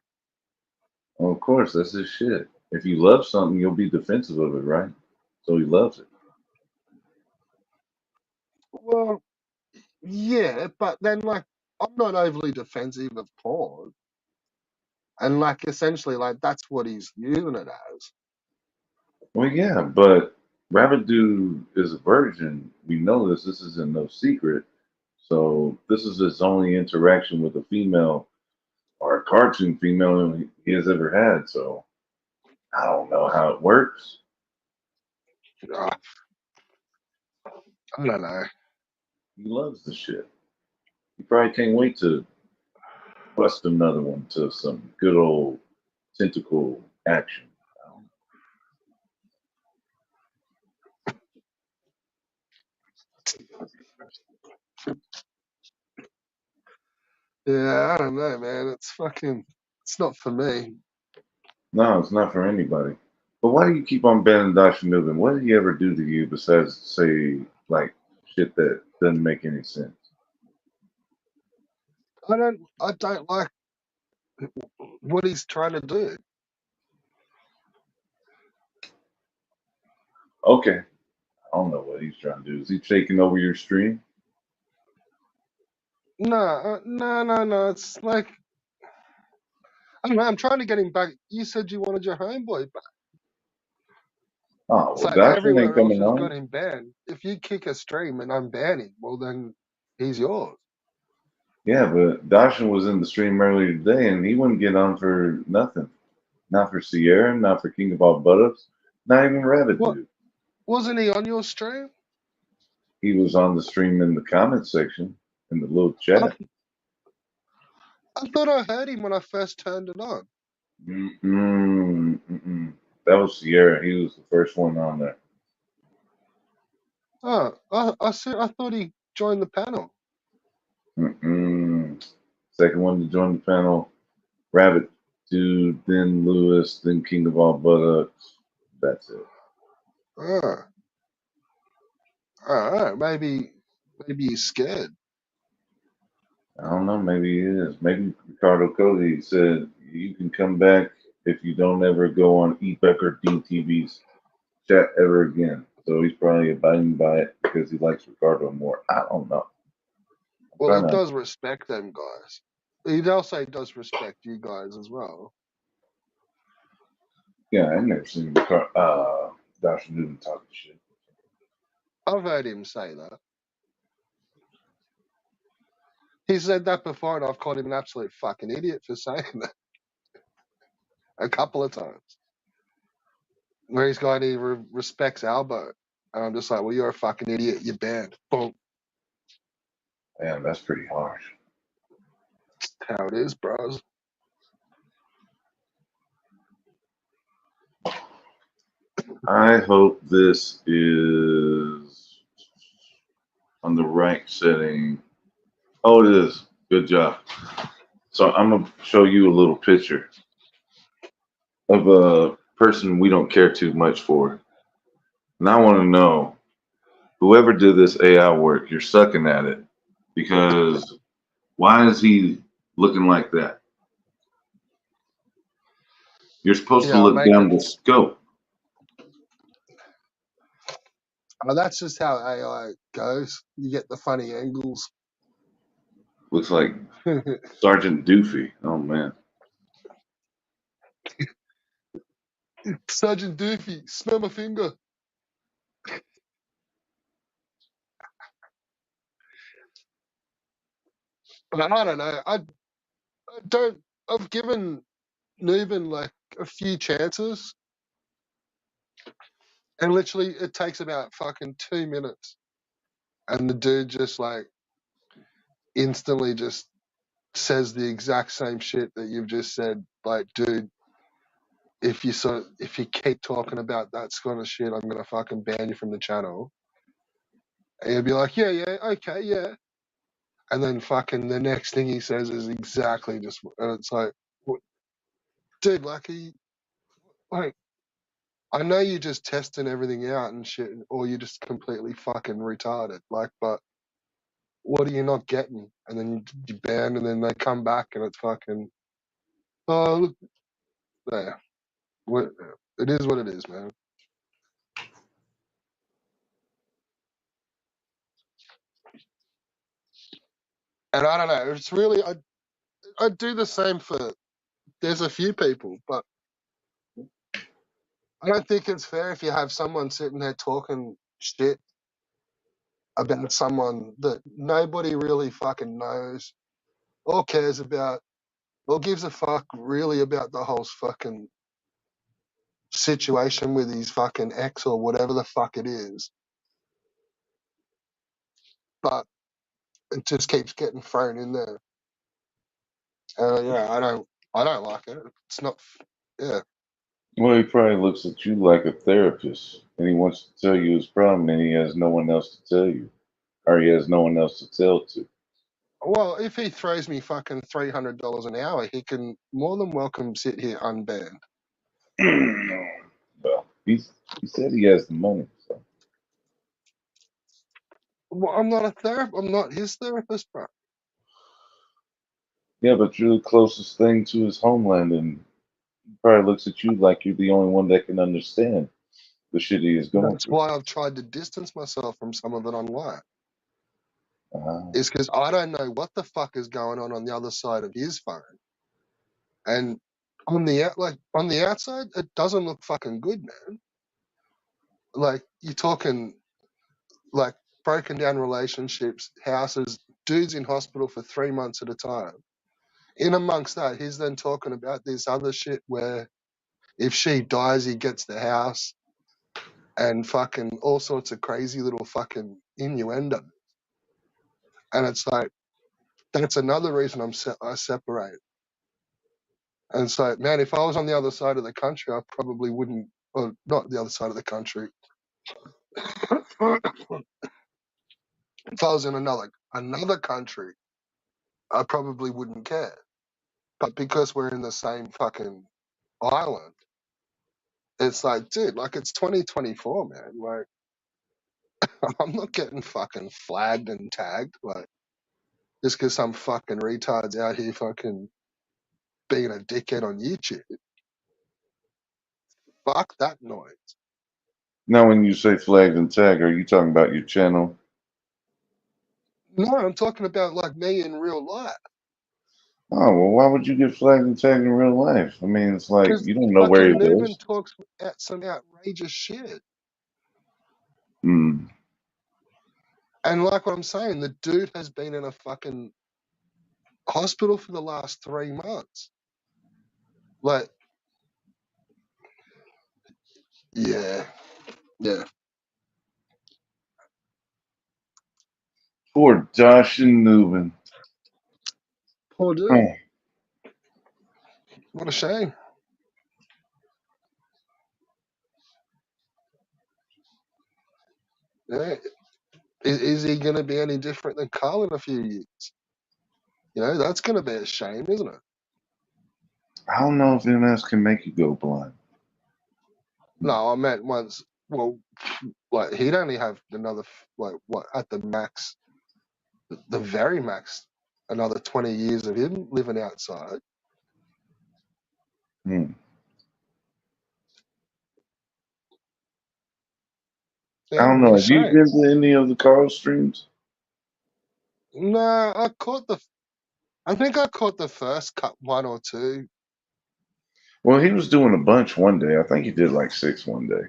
Well, of course, that's his shit. If you love something, you'll be defensive of it, right? So he loves it. Well, yeah, but then like I'm not overly defensive of porn. And like essentially like that's what he's using it as. Well, yeah, but Rabbit Dude is a virgin. We know this. This isn't no secret. So this is his only interaction with a female or a cartoon female he has ever had. So I don't know how it works. I don't know. He loves the shit. He probably can't wait to bust another one to some good old tentacle action. Yeah, I don't know, man. It's not for me. No, it's not for anybody. But why do you keep on banning Dasha Newman? What did he ever do to you besides say like shit that doesn't make any sense? I don't like what he's trying to do. Okay. I don't know what he's trying to do. Is he taking over your stream? No. It's like I don't know. I'm trying to get him back. You said you wanted your homeboy back. Oh, It's well, like Dasha ain't everywhere else coming has on. got him banned. If you kick a stream and unban him, well then he's yours. Yeah, but Dasha was in the stream earlier today and he wouldn't get on for nothing. Not for Sierra, not for King of All Buttocks, not even Rabbit What? Dude. Wasn't he on your stream? He was on the stream in the comment section, in the little chat. I thought I heard him when I first turned it on. That was Sierra. He was the first one on there. Oh, I thought he joined the panel. Second one to join the panel, Rabbit Dude, then Lewis, then King of All Buttocks. That's it. Oh. All right, maybe he's scared. I don't know. Maybe he is. Maybe Ricardo Cody said you can come back if you don't ever go on Epic or DTV's chat ever again. So he's probably abiding by it because he likes Ricardo more. I don't know. Well, he does respect them guys. He also does respect you guys as well. Yeah, I've never seen Dasha Newman talking shit. I've heard him say that. He said that before, and I've called him an absolute fucking idiot for saying that a couple of times. Where he's going, he respects Albo, and I'm just like, well, you're a fucking idiot. You're banned. Boom. Man, that's pretty harsh. That's how it is, bros. I hope this is on the right setting. Oh, it is. Good job. So I'm going to show you a little picture of a person we don't care too much for. And I want to know, whoever did this AI work, you're sucking at it. Because why is he looking like that? You're supposed to Yeah, look make down it. the scope. That's just how AI goes. You get the funny angles. Looks like Sergeant Doofy. Oh man. Sergeant Doofy, smell my finger. But I don't know. I don't. I've given Nuben like a few chances, and literally it takes about fucking 2 minutes, and the dude just like instantly just says the exact same shit that you've just said. Like, dude, if you keep talking about that kind of shit, I'm gonna fucking ban you from the channel. And he'll be like, yeah, okay, yeah. And then fucking the next thing he says is exactly just, and it's like, what, dude, like, I know you're just testing everything out and shit, or you're just completely fucking retarded. Like, but what are you not getting? And then you ban, and then they come back, and it's fucking, oh, look, there. It is what it is, man. And I don't know. It's really, I do the same for. There's a few people, but I don't think it's fair if you have someone sitting there talking shit about someone that nobody really fucking knows or cares about or gives a fuck really about the whole fucking situation with his fucking ex or whatever the fuck it is. But it just keeps getting thrown in there. Yeah, I don't like it. It's not. Yeah. Well, he probably looks at you like a therapist, and he wants to tell you his problem, and he has no one else to tell you, or he has no one else to tell to. Well, if he throws me fucking $300 an hour, he can more than welcome sit here unbanned. Well, he said he has the money, so. Well, I'm not a therapist. I'm not his therapist, bro. Yeah, but you're the closest thing to his homeland, and he probably looks at you like you're the only one that can understand the shit he is going That's through. why I've tried to distance myself from some of it online. Uh, Is because I don't know what the fuck is going on the other side of his phone, and on the outside, it doesn't look fucking good, man. Like you're talking like broken down relationships, houses, dudes in hospital for 3 months at a time. In amongst that, he's then talking about this other shit where if she dies, he gets the house and fucking all sorts of crazy little fucking innuendo. And it's like, that's another reason I separate. And it's like, man, if I was on the other side of the country, I probably wouldn't, or not the other side of the country. If I was in another country, I probably wouldn't care. But because we're in the same fucking island, it's like, dude, like it's 2024, man. Like, I'm not getting fucking flagged and tagged, like, just because some fucking retard's out here fucking being a dickhead on YouTube. Fuck that noise. now, when you say flagged and tagged, are you talking about your channel? No, I'm talking about like me in real life. Oh, well, why would you get flagged and tagged in real life? I mean, it's like Because you don't know where he fucking Nuben lives. talks at some outrageous shit. Hmm. And like what I'm saying, the dude has been in a fucking hospital for the last 3 months. Like, yeah. Poor Josh and Newman. Poor dude. Oh, What a shame. Yeah. Is he going to be any different than Carl in a few years? You know, that's going to be a shame, isn't it? I don't know if MS can make you go blind. No, I meant once. Well, like he'd only have another at the max, the very max, another 20 years of him living outside. Hmm. I don't know. For Have you shame. been to any of the Carl streams? No, I think I caught the first one or two. Well, he was doing a bunch one day. I think he did like 6 one day.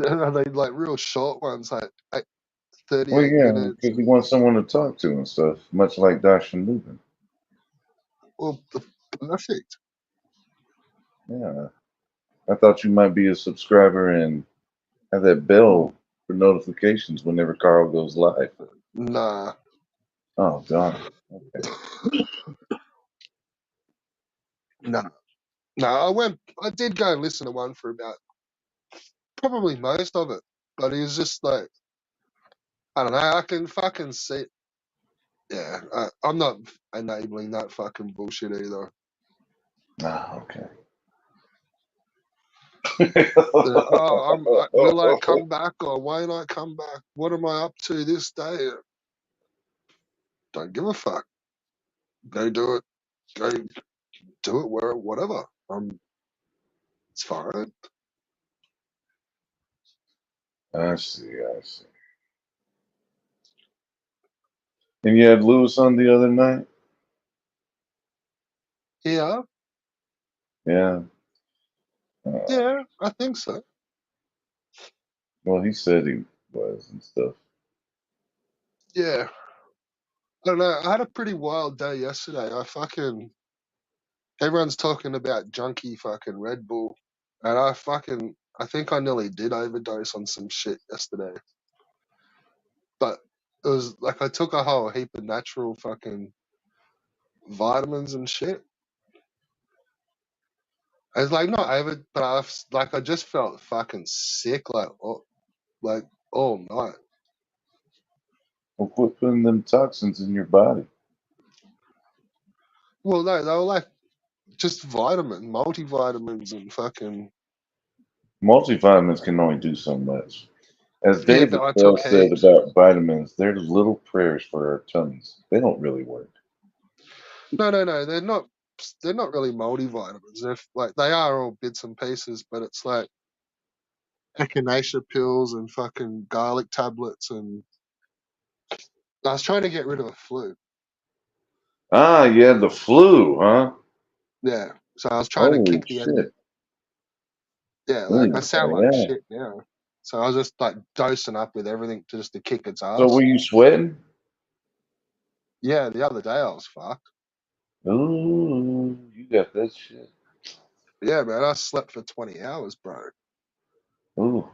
Are they like real short ones, like Well, 38 yeah, minutes? because he wants someone to talk to and stuff, much like Dashin Lubin. Well, perfect. Yeah. I thought you might be a subscriber and have that bell for notifications whenever Carl goes live. Nah. Oh, darn. Okay. No. I did go and listen to one for about probably most of it, but he was just like, I don't know, I can fucking see. Yeah, I'm not enabling that fucking bullshit either. Ah, okay. Will I come back or won't I come back? What am I up to this day? Don't give a fuck. Go do it. Go do it whatever. It's fine. I see. And you had Lewis on the other night? Yeah, Yeah. yeah, I think so. Well, he said he was and stuff. Yeah. I don't know. I had a pretty wild day yesterday. Everyone's talking about junky fucking Red Bull. And I think I nearly did overdose on some shit yesterday. But it was like I took a whole heap of natural fucking vitamins and shit. I was like not over, but I just felt fucking sick like all night. Well, quit putting them toxins in your body. Well, no, they were like just multivitamins and fucking. Multivitamins can only do so much. As Yeah, David but I Bell took said heaps. about vitamins, they're little prayers for our tummies. They don't really work. No, they're not. They're not really multivitamins. They are all bits and pieces, but it's like echinacea pills and fucking garlic tablets. And I was trying to get rid of a flu. Ah, you had the flu, huh? Yeah, so I was trying to Holy kick the enemy. shit. Yeah, I sound like shit now. So I was just like dosing up with everything just to kick its ass. So were you sweating? Yeah, the other day I was fucked. Ooh, you got that shit. Yeah, man, I slept for 20 hours, bro. Ooh.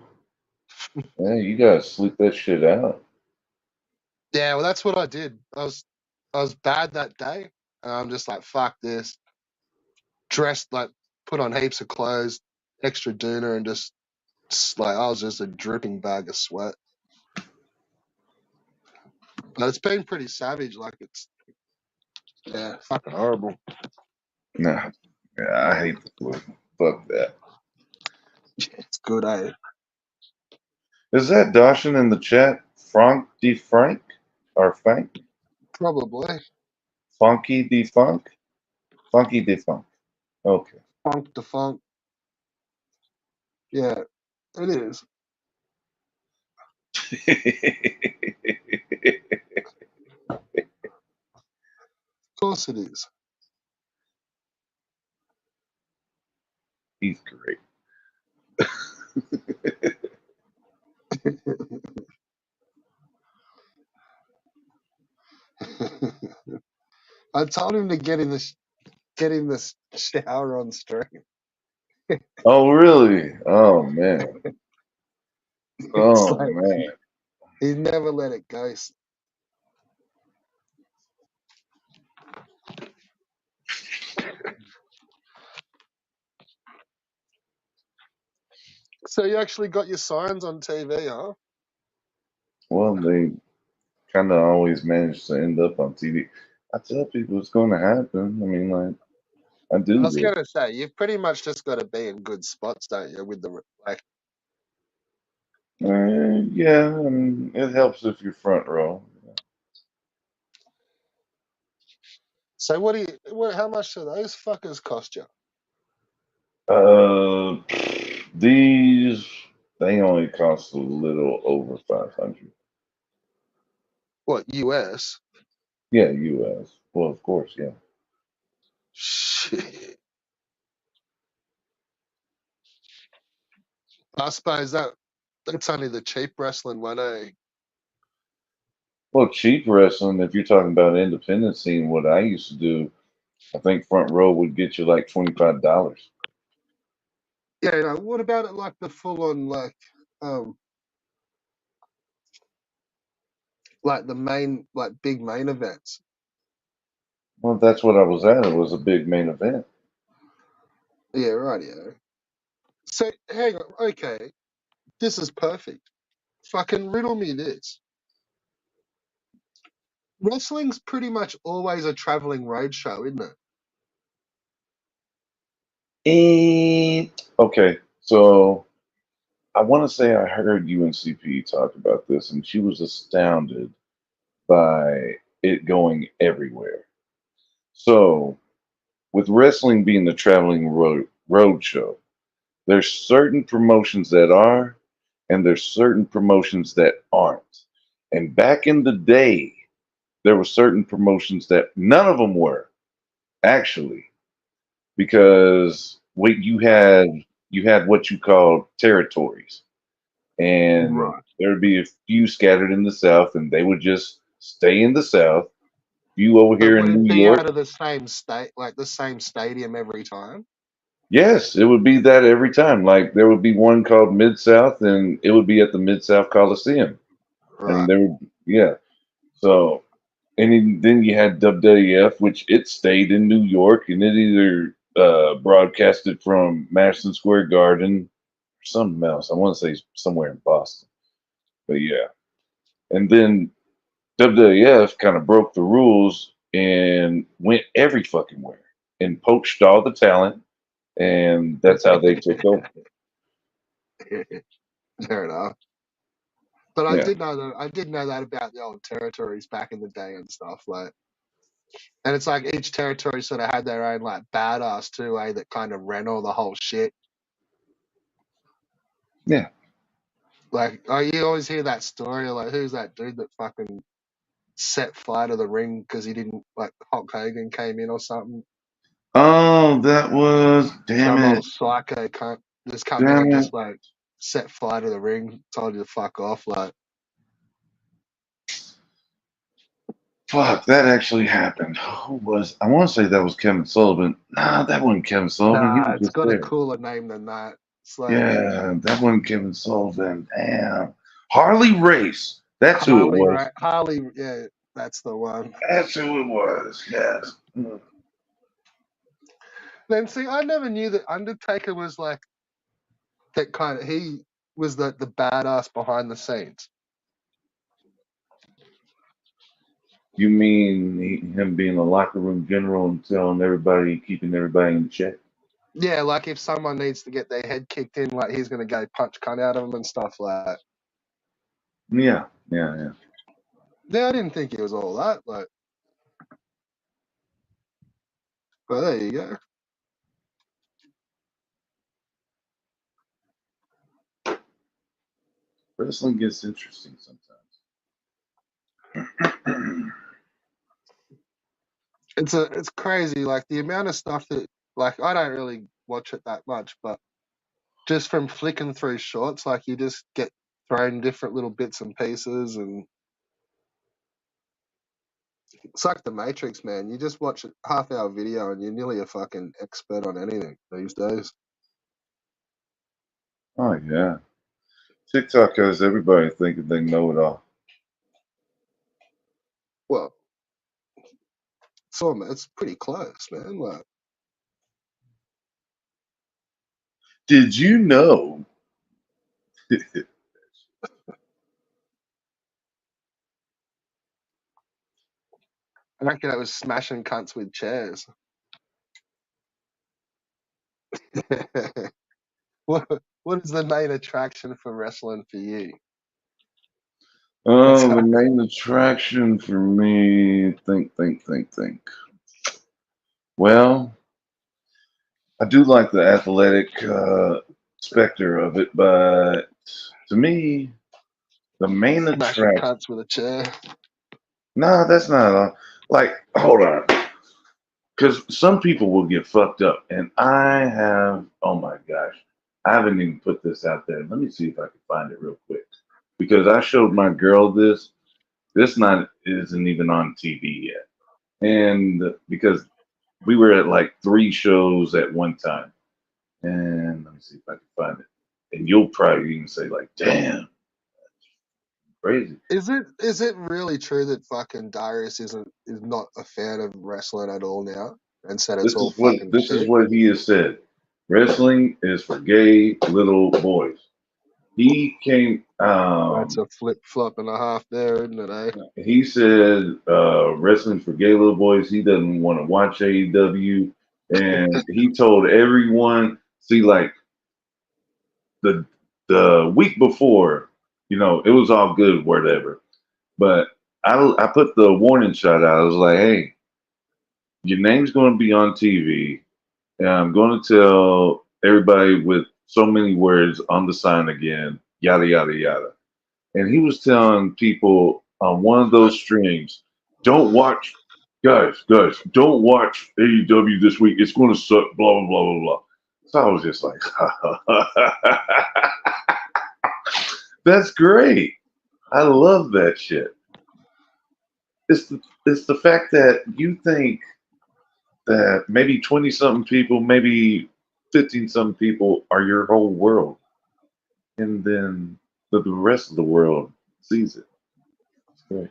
Yeah, you gotta sleep that shit out. Yeah, well, that's what I did. I was bad that day, and I'm just like, fuck this. Dressed like, put on heaps of clothes, extra doona, and just like I was just a dripping bag of sweat. But it's been pretty savage. Like yeah, fucking horrible. Nah, yeah, I hate the flu. Fuck that. Yeah, it's good, eh? Is that Dawson in the chat? Frank D. Frank? Or Frank? Probably. Funky D. Funk? Funky D. Funk. Okay. Funk to funk. Yeah, it is. Of course it is. He's great. I told him to get in the shower on stream. Oh, really? Oh, man. Oh, Like, man. he never let it go. So you actually got your signs on TV, huh? Well, they kind of always manage to end up on TV. I tell people it's going to happen. I mean, like, I do I was this. gonna say you've pretty much just got to be in good spots, don't you? With the like, Yeah, I mean, it helps if you're front row. so how much do those fuckers cost you? These They only cost a little over 500. What, US? Yeah, US. Well, of course, yeah. Shit. I suppose that's only the cheap wrestling one, eh? Well, cheap wrestling, if you're talking about independent scene, what I used to do, I think front row would get you like $25. Yeah, you know, what about it like the full on like the main big main events? Well, that's what I was at. It was a big main event. Yeah, right, yeah. So hang on, okay. This is perfect. Fucking riddle me this. Wrestling's pretty much always a traveling roadshow, isn't it? Okay, so I want to say I heard UNCP talk about this, and she was astounded by it going everywhere. So, with wrestling being the traveling road show, there's certain promotions that are, and there's certain promotions that aren't. And back in the day, there were certain promotions that none of them were actually, because what you had what you called territories, and Right. there would be a few scattered in the South, and they would just stay in the South. You over But here would in it New be York, out of the same state, like the same stadium every time? yes, it would be that every time. Like there would be one called Mid South, and it would be at the Mid South Coliseum, and Right. there would yeah. So then you had WWF, which it stayed in New York, and it either broadcasted from Madison Square Garden or something else. I want to say somewhere in Boston, but yeah. And then WWF kind of broke the rules and went every fucking where and poached all the talent, and that's how they took over. Fair enough. But Yeah. I did know that about the old territories back in the day and stuff, like, and it's like each territory sort of had their own like badass too, eh, that kind of ran all the whole shit. Yeah. Like, oh, you always hear that story, like, who's that dude that fucking set fire to the ring because he didn't, like, Hulk Hogan came in or something? Oh, that was damn Some it. old psycho cunt just come in Damn and it. just like set fire to the ring, told you to fuck off, like. Fuck, that actually happened. Who was I want to say that was Kevin Sullivan. Nah, that wasn't Kevin Sullivan. He Nah, was it's just got a there. cooler name than that. It's like Yeah, that wasn't Kevin Sullivan. Damn. Harley Race. That's who it was. Harley, yeah, that's the one. That's who it was. Yes. Then see, I never knew that Undertaker was like that kind of. He was the badass behind the scenes. You mean him being a locker room general and telling everybody, keeping everybody in check? Yeah, like if someone needs to get their head kicked in, like he's gonna go punch cunt out of them and stuff like that. Yeah, yeah. Yeah, I didn't think he was all that, like. But there you go. Wrestling gets interesting sometimes. It's crazy, like the amount of stuff that, like, I don't really watch it that much, but just from flicking through shorts, like you just get thrown different little bits and pieces, and it's like the Matrix, man. You just watch a half-hour video and you're nearly a fucking expert on anything these days. Oh yeah. TikTok has everybody thinking they know it all. Well, it's pretty close, man. Like, Did you know? I reckon it was smashing cunts with chairs. What is the main attraction for wrestling for you? Oh, the main attraction for me. Think. Well, I do like the athletic specter of it, but to me, the main Smacking attraction. cunts with a chair. No, that's not like. Hold on, because some people will get fucked up, and I have. Oh my gosh, I haven't even put this out there. Let me see if I can find it real quick, because I showed my girl this. This not isn't even on TV yet, and because we were at like 3 shows at one time, and let me see if I can find it, and you'll probably even say like, "Damn, crazy." Is it really true that fucking Darius is not a fan of wrestling at all now, and said it's all fucking This is shit? what he has said. Wrestling is for gay little boys. He came. That's a flip flop and a half there, isn't it? Eh? He said wrestling for gay little boys. He doesn't want to watch AEW, and he told everyone. See, like the week before, you know, it was all good, whatever. But I put the warning shot out. I was like, hey, your name's going to be on TV, and I'm going to tell everybody with so many words on the sign again, yada yada yada. And he was telling people on one of those streams, don't watch, guys, don't watch AEW this week. It's going to suck, blah, blah, blah, blah, blah. So I was just like, that's great. I love that shit. It's the fact that you think that maybe 20-something people, maybe 15-something people are your whole world. And then the rest of the world sees it. It's great.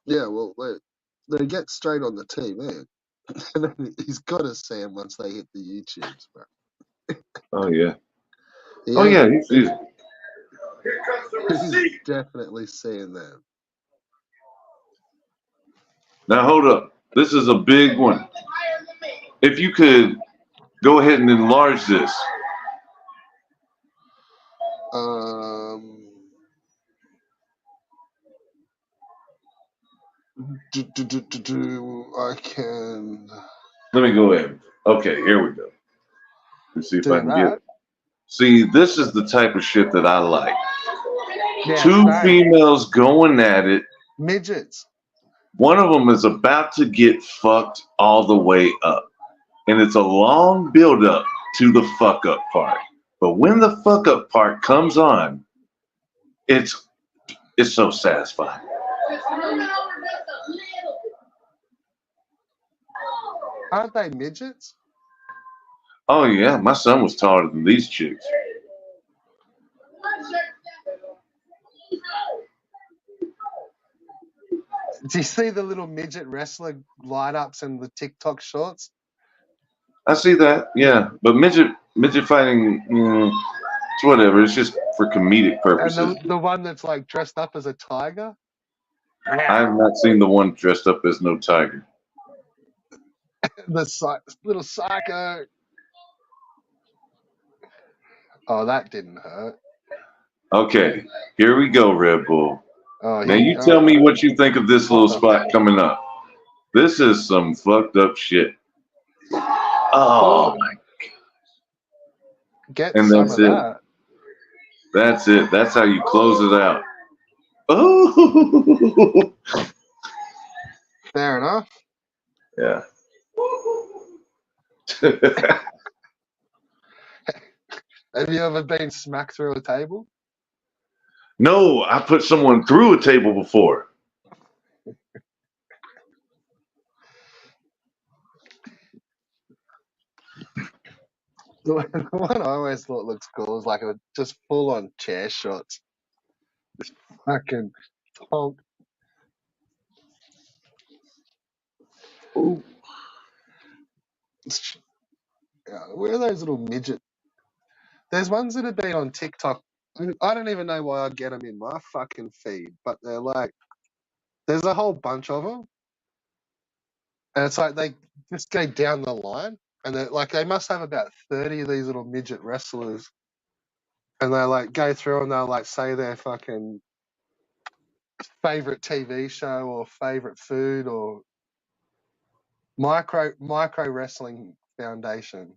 Yeah, well, they get straight on the TV, and then he's got to see them once they hit the YouTubes, bro. Oh, yeah. Yeah, Oh, yeah. He's he's definitely seeing them. Now, hold up. This is a big one. If you could go ahead and enlarge this. I can Let me go ahead. Okay, here we go. Let's see if do I can that. get. See, this is the type of shit that I like. Yeah, 2 same. females going at it. Midgets. One of them is about to get fucked all the way up. And it's a long build up to the fuck up part. But when the fuck up part comes on, it's so satisfying. Aren't they midgets? Oh yeah, my son was taller than these chicks. Do you see the little midget wrestler lineups and the TikTok shorts? I see that, yeah. But midget fighting, it's whatever. It's just for comedic purposes. And the one that's like dressed up as a tiger? I have not seen the one dressed up as no tiger. The little psycho. Oh, that didn't hurt. Okay, here we go, Red Bull. Oh, Now you tell me what you think of this little spot coming up. This is some fucked up shit. Oh my god. Get and some that's of it. that. That's it. That's how you close it out. Oh. Fair enough. Yeah. Have you ever been smacked through a table? No, I put someone through a table before. The one I always thought looks cool is like just full on chair shots. Just fucking tonk. Ooh. Yeah, where are those little midget? There's ones that have been on TikTok. I don't even know why I'd get them in my fucking feed, but they're like, there's a whole bunch of them. And it's like they just go down the line. And they're like, they must have about 30 of these little midget wrestlers. And they like go through and they'll like say their fucking favorite TV show or favorite food or micro wrestling foundation.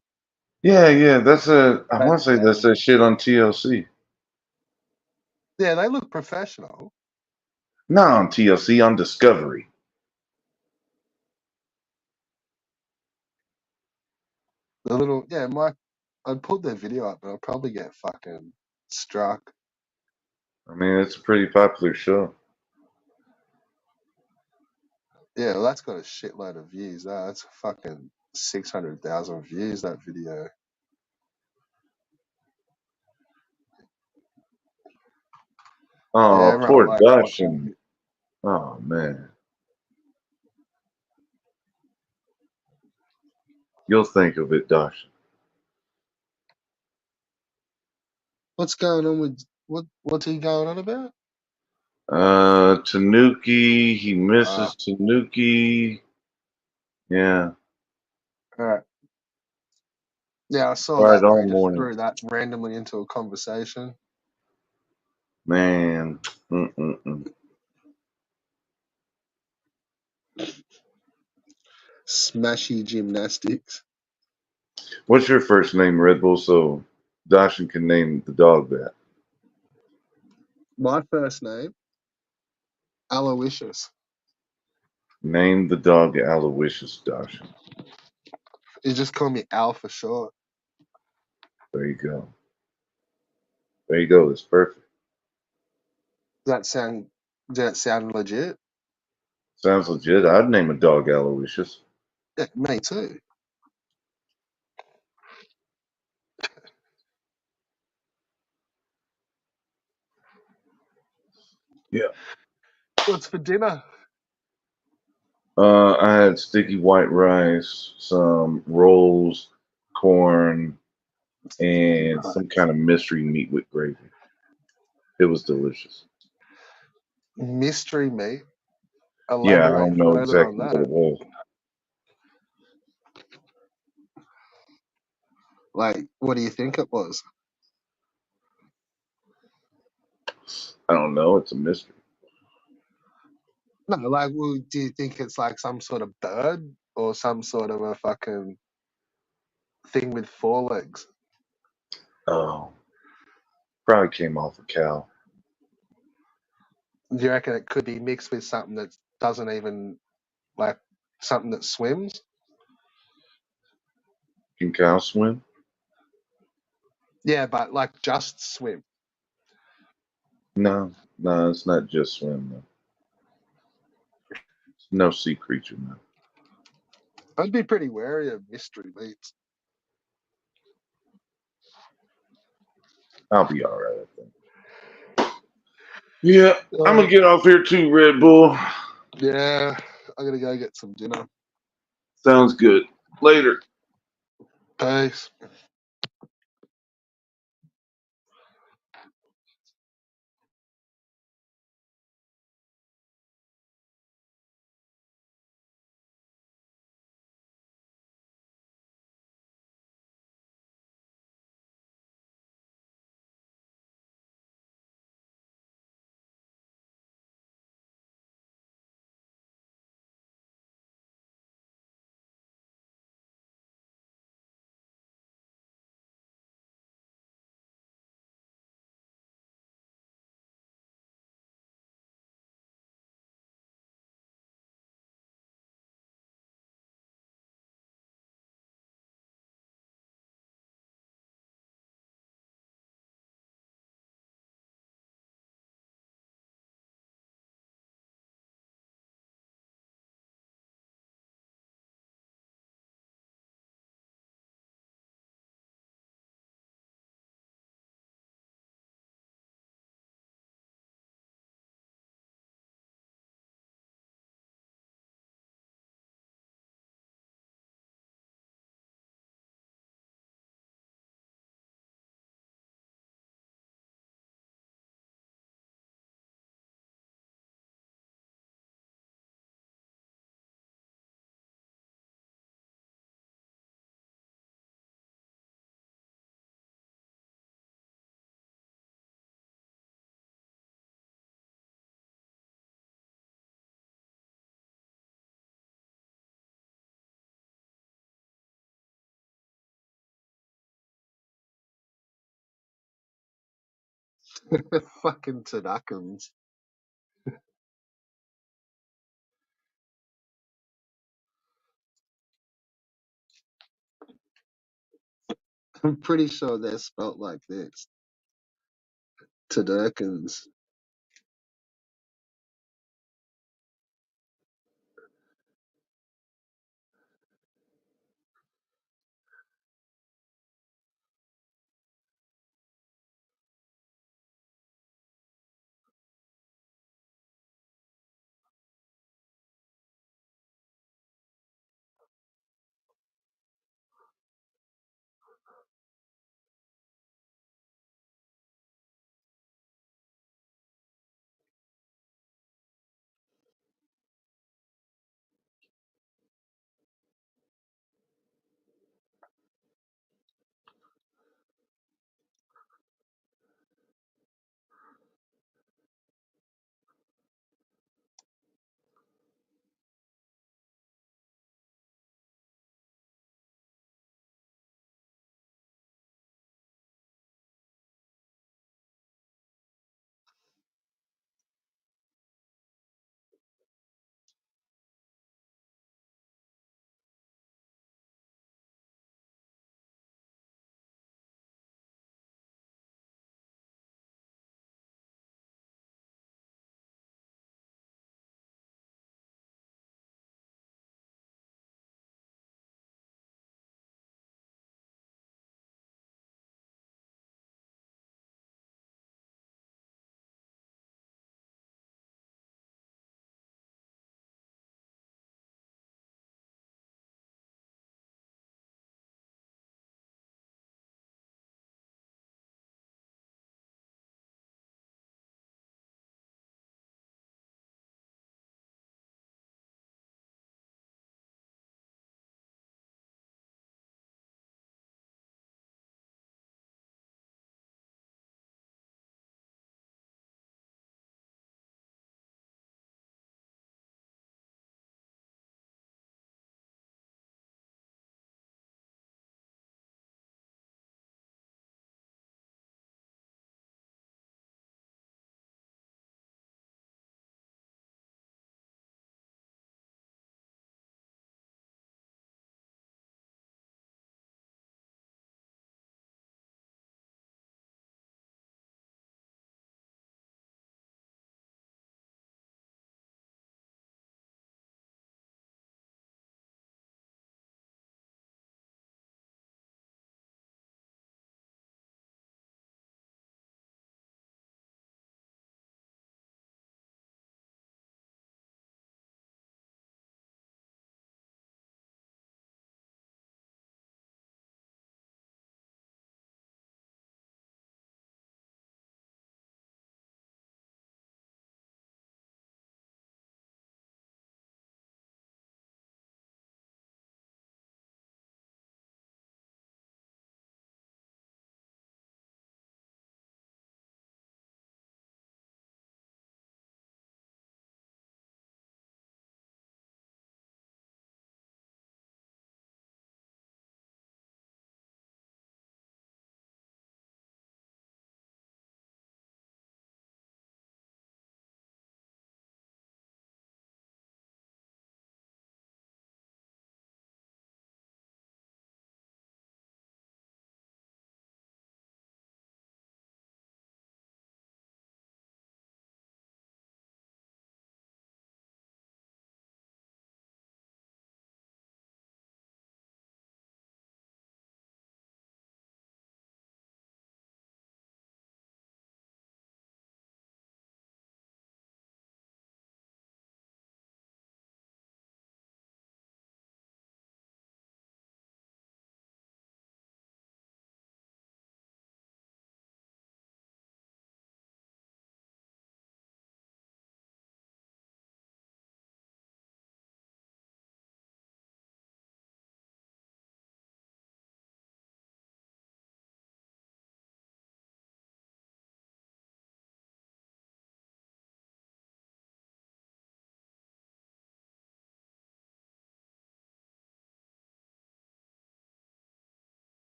Yeah. That's I want to say that's Yeah. that shit on TLC. Yeah, they look professional. Not on TLC, on Discovery. The little I'd put their video up, but I'll probably get fucking struck. I mean, it's a pretty popular show. Yeah, well, that's got a shitload of views. That's fucking 600,000 views. That video. Yeah, Oh, everyone poor likes watching. Dawson. Oh man, you'll think of it, Dawson. What's going on with What's he going on about? Tanuki, he Uh, misses Tanuki. Yeah, all right. Yeah, I saw right that where all he just morning, threw that randomly into a conversation. man. Mm-mm-mm. Smashy gymnastics. What's your first name, Red Bull? So Dawson can name the dog that. My first name, Aloysius. Name the dog Aloysius, Dawson. You just call me Al for short. There you go. There you go. It's perfect. Does that sound legit? Sounds legit. I'd name a dog Aloysius. Yeah, me too. Yeah. What's for dinner? I had sticky white rice, some rolls, corn, and some kind of mystery meat with gravy. It was delicious. Mystery meat. Yeah, I Elaborate don't know further on exactly what that. it was. Like, what do you think it was? I don't know. It's a mystery. No, like, well, do you think it's like some sort of bird or some sort of a fucking thing with four legs? Oh, probably came off a cow. Do you reckon it could be mixed with something that doesn't even like something that swims? Can cows swim? Yeah, but like just swim. No, no, it's not just swim. No. It's no sea creature. No. I'd be pretty wary of mystery meats. I'll be all right. I think. Yeah, I'm Uh, gonna get off here too, Red Bull. yeah, I'm gonna go get some dinner. Sounds good. Later. Peace. Fucking Tadakans. I'm pretty sure they're spelt like this. Tadakans.